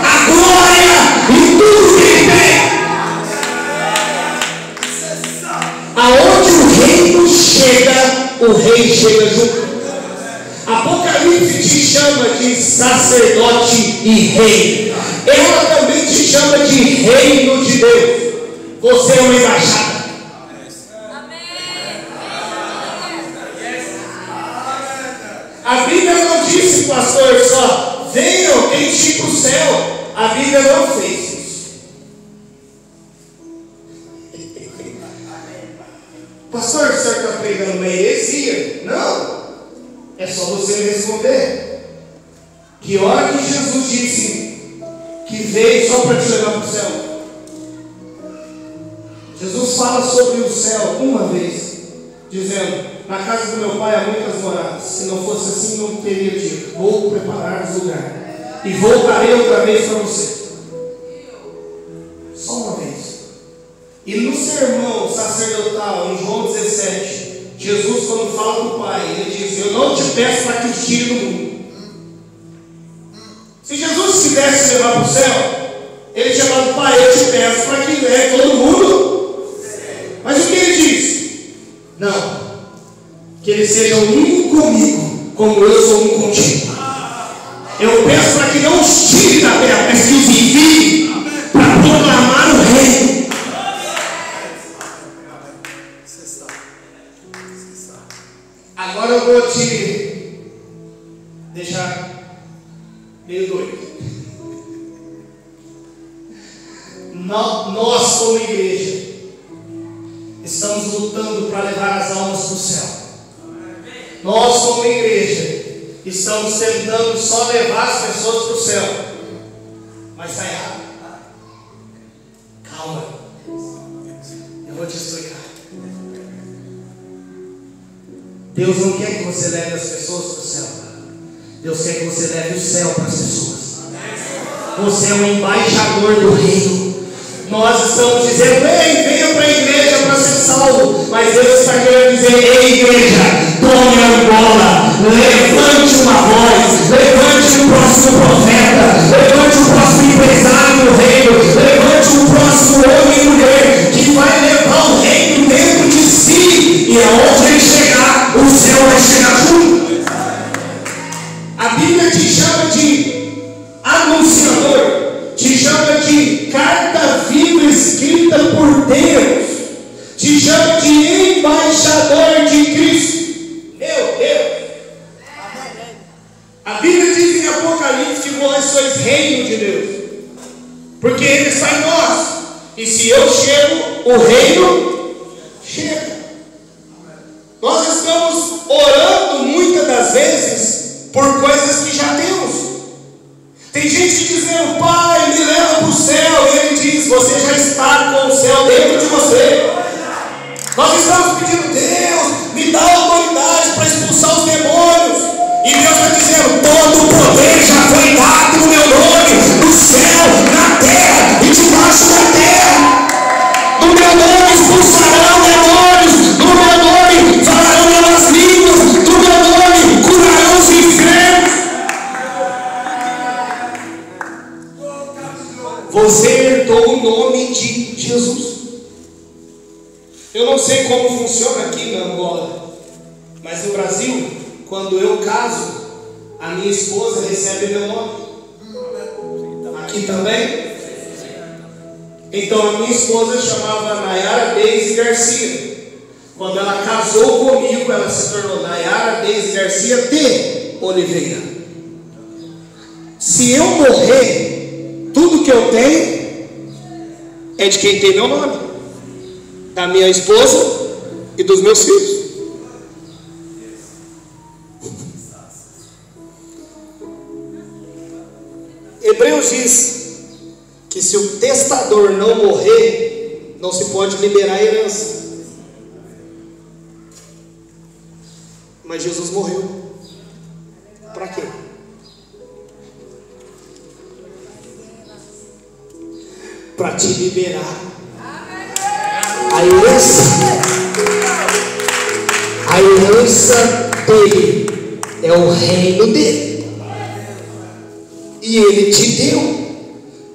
a glória e tudo que Ele tem. Aonde o reino chega, o rei chega junto. Apocalipse te chama de sacerdote e rei. Ela também te chama de reino de Deus. Você é uma embaixada. A Bíblia não disse, pastor, só venham, tem que ir para o céu. A Bíblia não fez isso. Pastor, o senhor está pregando uma heresia? Não. É só você me responder. Que hora que Jesus disse que veio só para te levar para o céu? Jesus fala sobre o céu uma vez, dizendo: na casa do meu pai há muitas moradas. Se não fosse assim, não teria dito: vou preparar o lugar e voltarei outra vez para você. Só uma vez. E no sermão sacerdotal, em João 17, Jesus, quando fala com o Pai, Ele diz: eu não te peço para que te tire do mundo. Se Jesus quisesse levar para o céu, Ele tinha falado: Pai, eu te peço para que leve todo mundo. Mas o que Ele diz? Não. Que Eles sejam um comigo, como eu sou um contigo. Eu peço para que não os tire da terra, mas que os envie para proclamar o reino. Agora eu vou te deixar meio doido. Nós, como igreja, estamos lutando para levar as almas para o céu. Nós, como igreja, estamos tentando só levar as pessoas para o céu. Mas está errado. Calma. Eu vou te explicar. Deus não quer que você leve as pessoas para o céu. Deus quer que você leve o céu para as pessoas. Você é um embaixador do reino. Nós estamos dizendo: ei, venha para a igreja para ser salvo. Mas Deus está querendo dizer: ei, igreja, tome a bola, levante uma voz, levante o próximo profeta, levante o próximo empresário do reino, levante o próximo homem e mulher instituída por Deus, te chama de embaixador de Cristo. Meu Deus! A Bíblia diz em Apocalipse que vós sois reino de Deus, porque Ele está em nós. E se eu chego, o reino chega. Nós estamos orando muitas das vezes por coisas que já temos. Tem gente dizendo: Pai, me leva para o céu. E Ele diz: você já está com o céu dentro de você. Nós estamos pedindo: Deus, me dá autoridade para expulsar os demônios. E Deus está dizendo: todo o poder já foi dado no meu nome, no céu, na terra e debaixo da terra. No meu nome expulsarão demônios, no meu nome falarão novas línguas, no meu nome curarão os enfermos. Você herdou o nome de Jesus. Eu não sei como funciona aqui na Angola, mas no Brasil, quando eu caso, a minha esposa recebe meu nome. Aqui também? Então a minha esposa chamava Nayara Deise Garcia. Quando ela casou comigo, ela se tornou Nayara Deise Garcia de Oliveira. Se eu morrer, tudo que eu tenho é de quem tem meu nome, da minha esposa e dos meus filhos. Hebreus diz que se o testador não morrer, não se pode liberar a herança. Mas Jesus morreu. Para quê? Para te liberar a herança. A herança dele é o reino dele. E Ele te deu.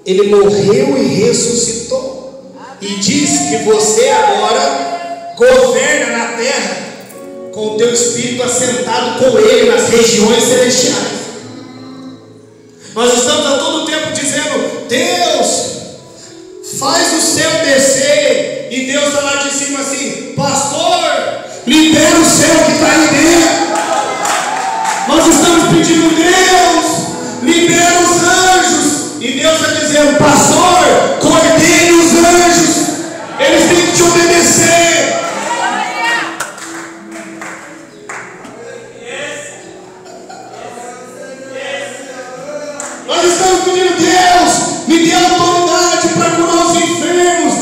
Ele morreu e ressuscitou. E diz que você agora governa na terra com o teu espírito assentado com Ele nas regiões celestiais. Nós estamos a todo tempo dizendo: Deus, faz o céu descer. E Deus está lá de cima assim: pastor, libera o céu que está aí dentro. Nós estamos pedindo: Deus, libera os anjos. E Deus está dizendo: pastor, coordene os anjos. Eles têm que te obedecer. Nós estamos pedindo: Deus, me dê autoridade para curar os enfermos.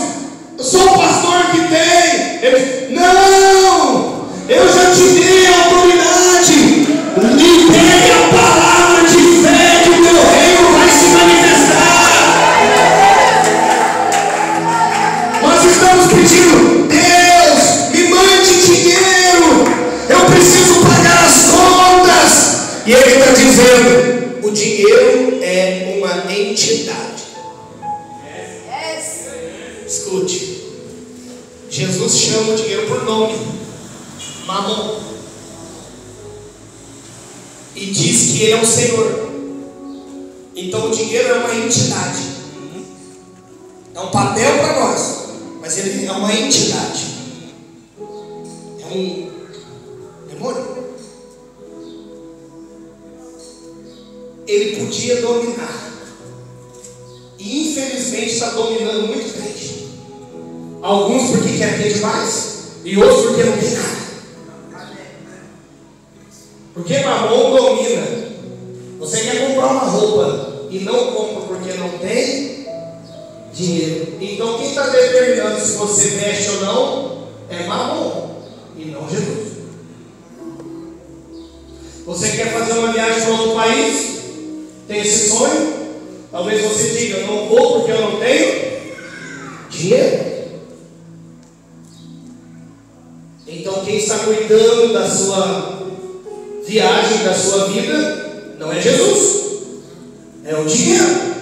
Eu sou o pastor que tem. Eles: não, eu já te dei a autoridade. Libere a palavra de fé que o meu reino vai se manifestar. Nós estamos pedindo: Deus, me mande dinheiro, eu preciso pagar as contas. E Ele está dizendo: o dinheiro é uma entidade. Escute, Jesus chama o dinheiro por nome, Mamon, e diz que Ele é o Senhor. Então o dinheiro é uma entidade, é um papel para nós, mas ele é uma entidade, é um demônio. Ele podia dominar, e infelizmente está dominando muito crente. Alguns porque quer ter demais, e outros porque não tem nada. Porque Mamon domina. Você quer comprar uma roupa e não compra porque não tem dinheiro. Então quem está determinando se você veste ou não é Mamon e não Jesus. Você quer fazer uma viagem para outro país? Tem esse sonho? Talvez você diga: eu não vou porque eu não tenho dinheiro. Então quem está cuidando da sua viagem, da sua vida, não é Jesus, é o dinheiro.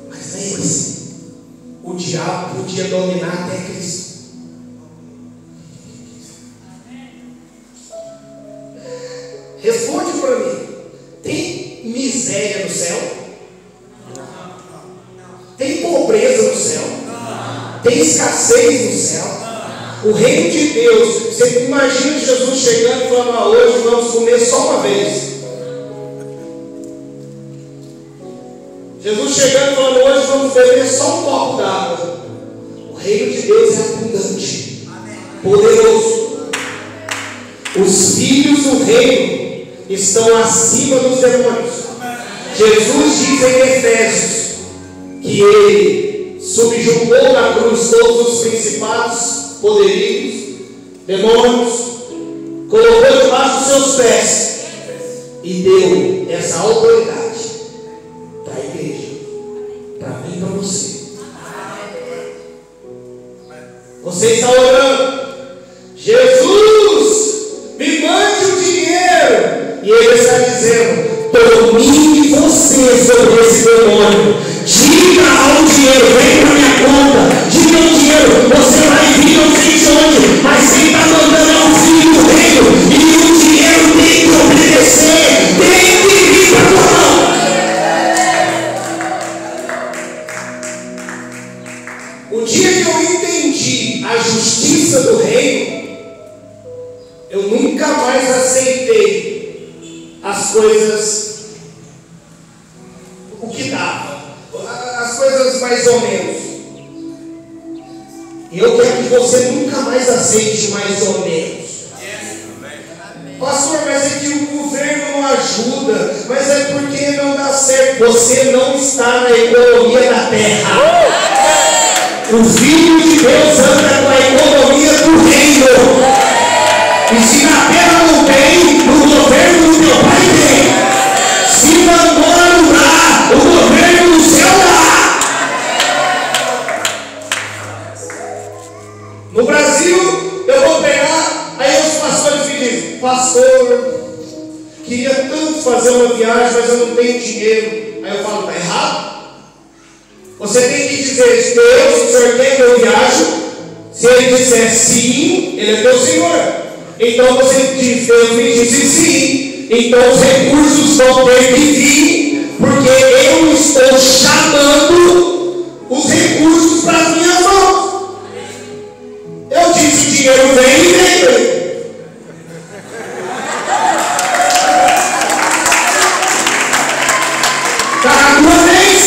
Mas lembre-se, o diabo podia dominar até Cristo. Responde para mim: tem miséria no céu? Tem escassez no céu. O reino de Deus, você imagina Jesus chegando e falando: hoje vamos comer só uma vez. Jesus chegando e falando: hoje vamos beber só um copo d'água. O reino de Deus é abundante, poderoso. Os filhos do reino estão acima dos demônios. Jesus diz em Efésios que ele subjugou na cruz todos os principados, poderidos, demônios, colocou debaixo dos seus pés e deu essa autoridade para a igreja, para mim e para você. Você está orando: Jesus, me mande o dinheiro, e ele está dizendo: domine você sobre esse demônio. Diga ao dinheiro: vem para minha conta. Diga ao dinheiro: você vai vir não sei de onde, mas quem está mandando é o filho do reino, e o dinheiro tem que obedecer, tem que vir para a tua mão. O dia que eu entendi a justiça do reino, eu nunca mais aceitei as coisas, o que dava, as coisas mais ou menos. E eu quero que você nunca mais aceite mais ou menos. Pastor, mas é que o governo não ajuda, mas é porque não dá certo. Você não está na economia da terra. O Filho de Deus anda com a economia do reino. E se na terra não tem, no governo do teu pai tem. Se na Angola não dá, o governo do céu dá. No Brasil, eu vou pegar, aí os pastores me dizem: pastor, queria tanto fazer uma viagem, mas eu não tenho dinheiro. Aí eu falo: está errado. Você tem que dizer: Deus, o Senhor quer que eu viaje? Se ele disser sim, ele é teu Senhor. Então você diz: Deus me disse sim. Então os recursos vão ter que vir, porque eu estou chamando os recursos para as minhas mãos. Eu disse: o dinheiro vem e vem. Está na tua vez.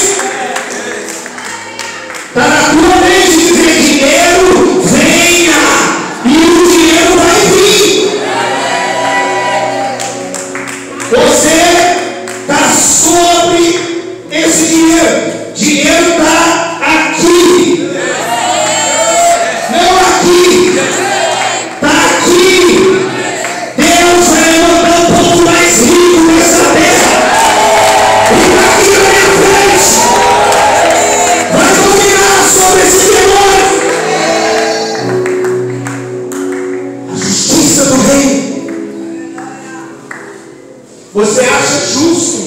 Está na tua vez de dizer: dinheiro, venha. E o dinheiro vai vir. Você está sobre esse dinheiro. Dinheiro está aqui. Não aqui. Está aqui. Deus vai levantar um povo mais rico nessa terra. E está aqui na minha frente. Vai dominar sobre esse demônio. A justiça do reino. Você acha justo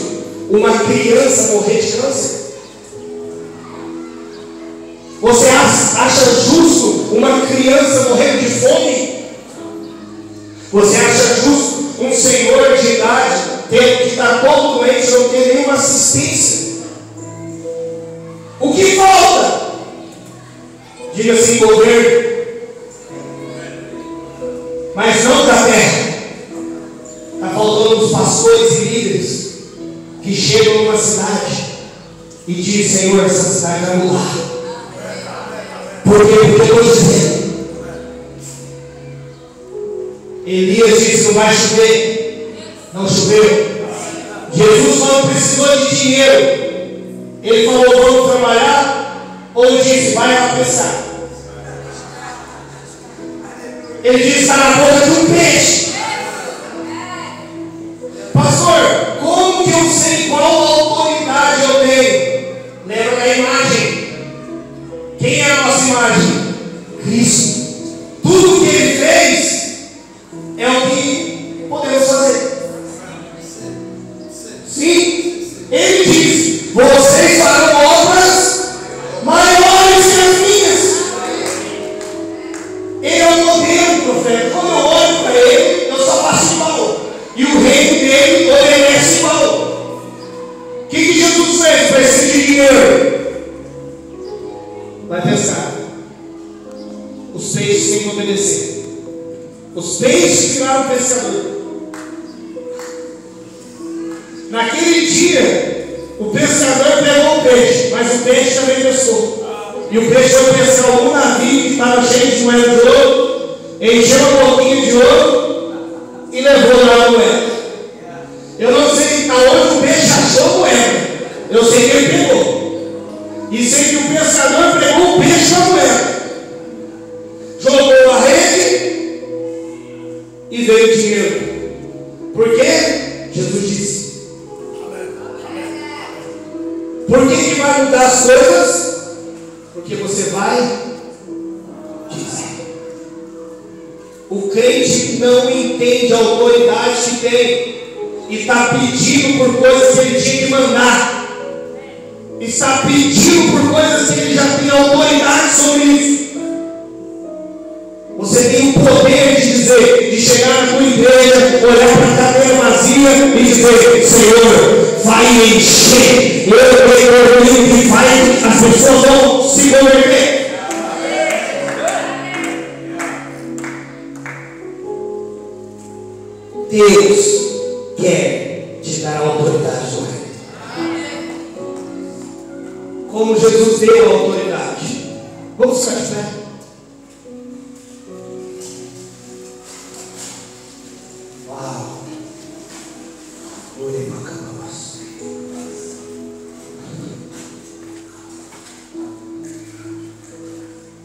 uma criança morrer de câncer? Você acha justo uma criança morrer de fome? Você acha justo um senhor de idade tendo que estar todo doente, não ter nenhuma assistência? O que falta? Diga assim: governo. Mas não da terra. Está faltando os pastores e líderes que chegam numa cidade e dizem: Senhor, essa cidade vai mudar. Por quê? Porque eu estou dizendo. Elias disse: não vai chover. Não choveu. Jesus não precisou de dinheiro. Ele falou: vamos trabalhar. Ou ele disse: vai lá pescar. Ele disse: está na boca de um peixe. Pastor, como que eu sei qual autoridade eu tenho? Lembra da imagem? Quem é a nossa imagem? Cristo. Tudo que ele fez é o que podemos fazer. Sim, ele diz: vocês farão obras maiores que as minhas. Ele é o modelo, profeta. Quando eu olho para ele, eu só faço igual. E o reino dele obedece igual. O que Jesus fez? Precisa de dinheiro. Vai pescar. tem que obedecer. Os peixes viraram o pescador. Naquele dia, o pescador pegou o peixe, mas o peixe também pescou. E o peixe foi pescar algum navio que estava cheio de moeda de ouro, encheu um pouquinho de ouro e levou lá a moeda. Eu não sei aonde o peixe achou moeda, eu sei que ele pegou. E sei que o pescador pegou o peixe com a moeda, jogou a rede e veio o dinheiro. Por quê? Jesus disse. Por que vai mudar as coisas? Porque você vai dizer. O crente não entende a autoridade que tem e está pedindo por coisas que ele tinha que mandar. Está pedindo por coisas que ele já tem autoridade sobre isso. Você tem o poder de dizer, de chegar na tua igreja, olhar para a cadeira vazia e dizer: Senhor, vai encher, e vai, as pessoas vão se converter. Deus quer te dar a autoridade do reino. Como Jesus deu a autoridade. Vamos ficar de pé. Uau. Glória a Deus.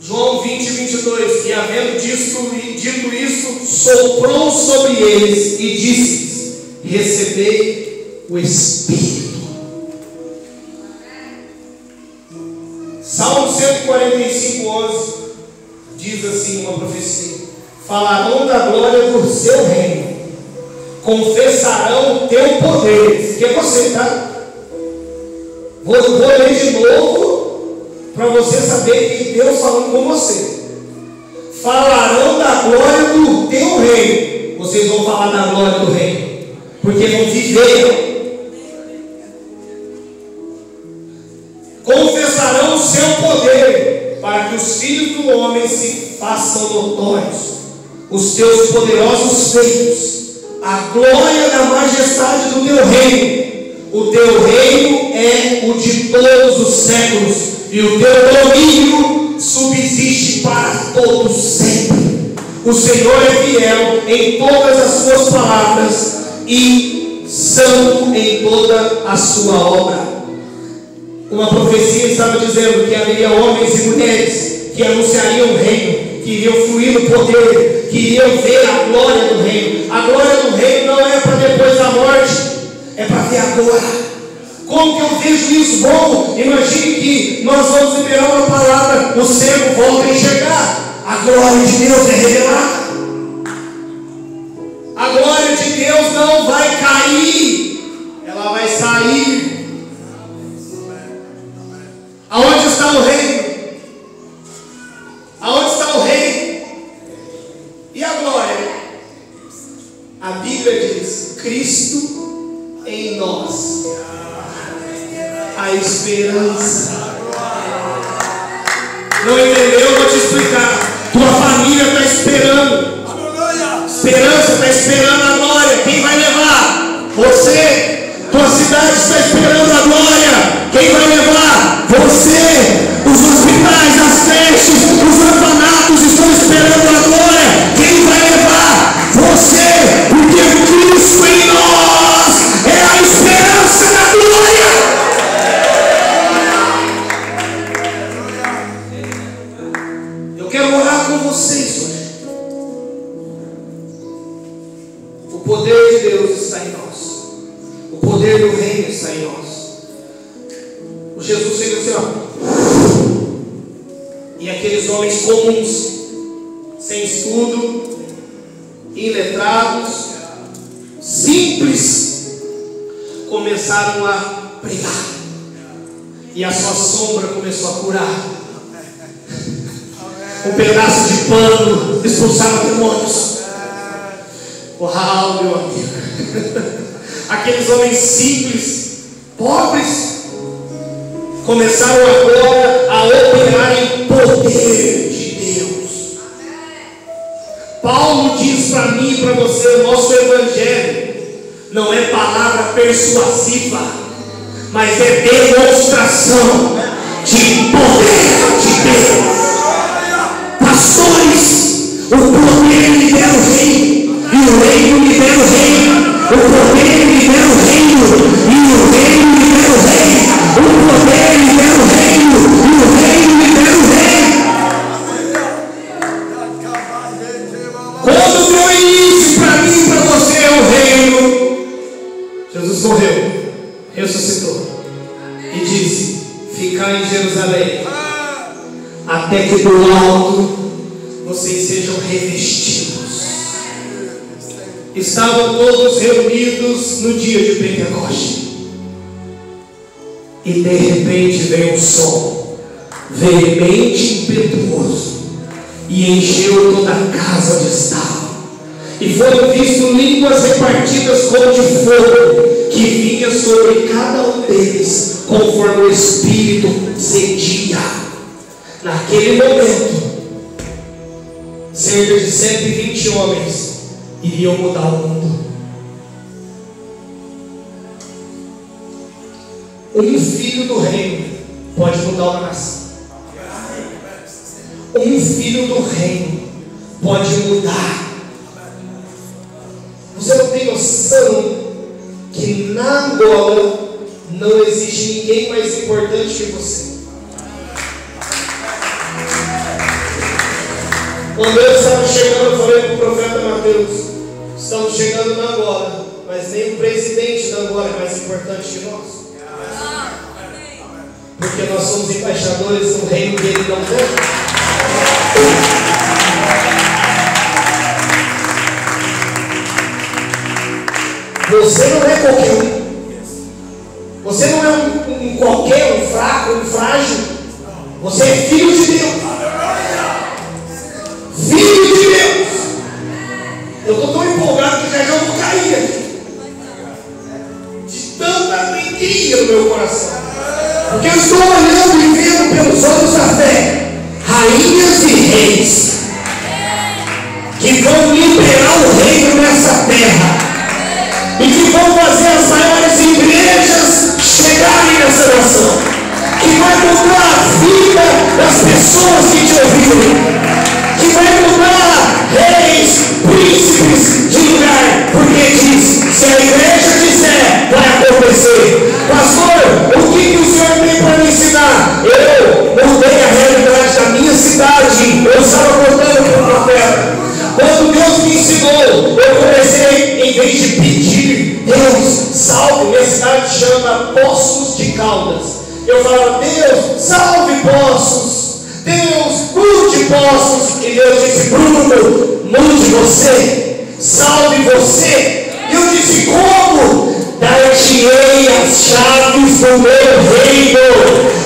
João 20:22. E havendo dito isso, soprou sobre eles e disse: recebei o Espírito. Salmo 145:11 diz assim uma profecia: falarão da glória do seu reino, confessarão o teu poder. Que é você, tá? Vou ler de novo para você saber que Deus falando com você. Falarão da glória do teu reino. Vocês vão falar da glória do reino, porque vão viver. Confessarão o seu poder, para que os filhos do homem se façam notórios, os teus poderosos feitos, a glória da majestade do teu reino. O teu reino é o de todos os séculos, e o teu domínio subsiste para todos sempre. O Senhor é fiel em todas as suas palavras e santo em toda a sua obra. Uma profecia estava dizendo que haveria homens e mulheres que anunciariam o reino, que iriam fluir no poder, que iriam ver a glória do reino. A glória do reino não é para depois da morte, é para ver agora. Como que eu vejo isso? Bom, imagine que nós vamos liberar uma palavra, o cego volta a enxergar. A glória de Deus é revelada. A glória de Deus não vai cair, ela vai sair. Aonde está o reino? Aonde está o reino? E a glória? A Bíblia diz: Cristo em nós, a esperança. Não entendeu? Vou te explicar. Tua família está esperando. Esperança está esperando a glória. Quem vai levar? Você. Tua cidade está esperando a glória. Quem vai levar? Você. Os hospitais, as creches, os orfanatos estão esperando a glória. Quem vai levar? Você. Porque Cristo em nós é a esperança da glória. Eu quero orar com vocês hoje. O poder de Deus está em nós. O poder do reino está em nós. O Jesus fez assim, ó. E aqueles homens comuns, sem estudo, iletrados, simples, começaram a pregar. E a sua sombra começou a curar. Um pedaço de pano expulsava demônios. Uau, meu amigo. Aqueles homens simples, pobres, começaram agora a operar em poder de Deus. para mim e para você, o nosso evangelho não é palavra persuasiva, mas é demonstração de poder de Deus. Pastores, o poder libera o reino, e o reino libera o reino. O poder libera o reino, e o reino libera o reino. O poder libera o reino, e o reino libera o reino. Quando deu início para mim e para você é o reino, Jesus morreu, ressuscitou e disse: ficai em Jerusalém, até que do alto vocês sejam revestidos. Estavam todos reunidos no dia de Pentecoste, e de repente veio um som veemente e impetuoso, e encheu toda a casa onde estavam, e foram vistas línguas repartidas como de fogo, que vinha sobre cada um deles, conforme o Espírito cedia. Naquele momento, cerca de 120 homens iriam mudar o mundo. Um filho do reino pode mudar uma nação. Um filho do reino pode mudar. Você não tem noção que na Angola não existe ninguém mais importante que você. Quando eu estava chegando, eu falei para o profeta Mateus: estamos chegando na Angola, mas nem o presidente da Angola é mais importante que nós. Porque nós somos embaixadores do reino que ele não tem. Você não é qualquer um. Você não é um qualquer, um fraco, um frágil. Você é filho de Deus. Filho de Deus. Eu estou tão empolgado que já vou cair aqui. De tanta alegria no meu coração. Porque eu estou olhando e vendo pelos olhos da fé rainhas e reis que vão liberar o reino nessa terra e que vão fazer as maiores igrejas chegarem nessa nação, que vai mudar a vida das pessoas que te ouviram, que vai mudar reis, príncipes de lugar, porque diz: se a igreja disser, vai acontecer. Pastor, o que o senhor tem para me ensinar? Eu mudei a realidade da minha cidade. Eu estava contando para o profeta. Quando Deus me ensinou, eu comecei, em vez de pedir: Deus, salve, minha cidade chama Poços de Caldas. Eu falava: Deus, salve Poços. Deus, mude Poços. E Deus disse: Bruno, mude você. Salve você. E eu disse: como? Dar-te-ei as chaves do meu reino,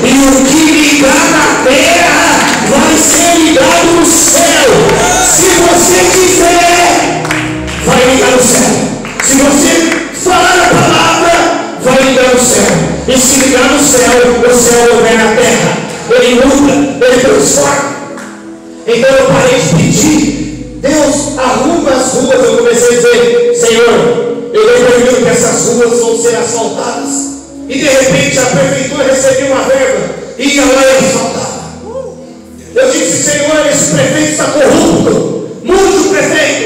e o que ligar na terra vai ser ligado no céu. Se você quiser, vai ligar no céu. Se você falar a palavra, vai ligar no céu. E se ligar no céu, o céu governa a terra. Ele muda, ele transforma. Então eu parei de pedir: Deus, arruma as ruas. Eu comecei a dizer: Senhor, eu determino que essas ruas vão ser asfaltadas. E de repente a prefeitura recebeu uma verba e ia lá e asfaltava. Eu disse: Senhor, esse prefeito está corrupto. Mude o prefeito.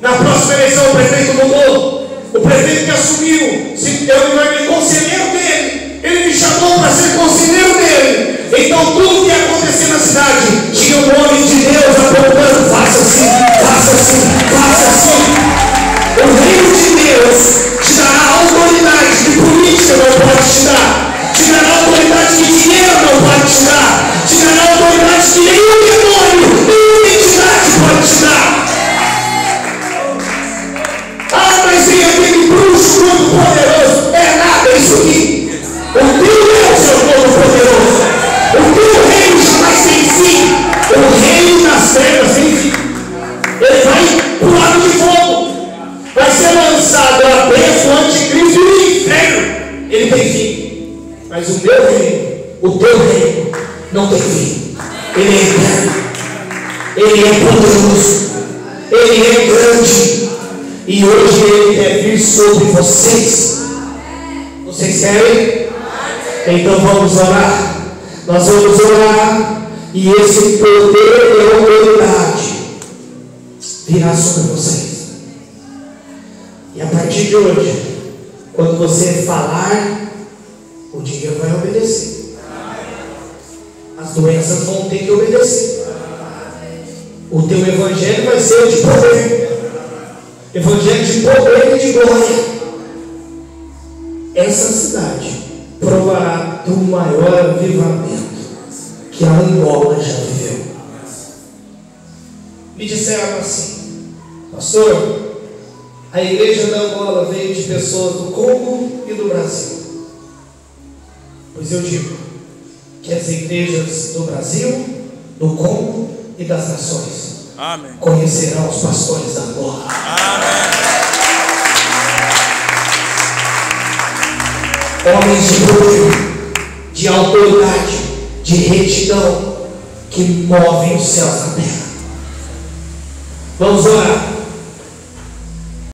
Na próxima eleição o prefeito mudou. O prefeito que assumiu, eu me tornei conselheiro dele. Ele me chamou para ser conselheiro dele. Então tudo que ia acontecer na cidade tinha um homem de Deus apontando: faça assim, faça assim, faça assim. O reino de Deus te dará autoridade que política não pode te dar, te dará autoridade que dinheiro não pode te dar, te dará autoridade que nenhum demônio, nenhuma entidade pode te dar. Ah, mas vem aquele bruxo todo poderoso. É nada isso aqui. O teu Deus é o todo poderoso. O teu reino jamais tem fim. O reino das trevas tem fim. Ele vai para o lado de fogo. Vai ser lançado a besta, o anticristo e o inferno. Ele tem fim. Mas o meu reino, o teu reino, não tem fim. Ele é eterno. Ele é poderoso. Ele é grande. E hoje Ele quer vir sobre vocês. Vocês querem? Então vamos orar. Nós vamos orar. E esse poder e autoridade virá sobre vocês. E a partir de hoje, quando você falar, o dinheiro vai obedecer. As doenças vão ter que obedecer. O teu evangelho vai ser de poder. Evangelho de poder e de glória. Essa cidade provará do maior avivamento que a Angola já viveu. Me disseram assim: pastor, a igreja da Angola veio de pessoas do Congo e do Brasil. Pois eu digo que as igrejas do Brasil, do Congo e das nações conhecerão os pastores da Angola. Homens de poder, de autoridade, de retidão, que movem os céus na terra. Vamos orar.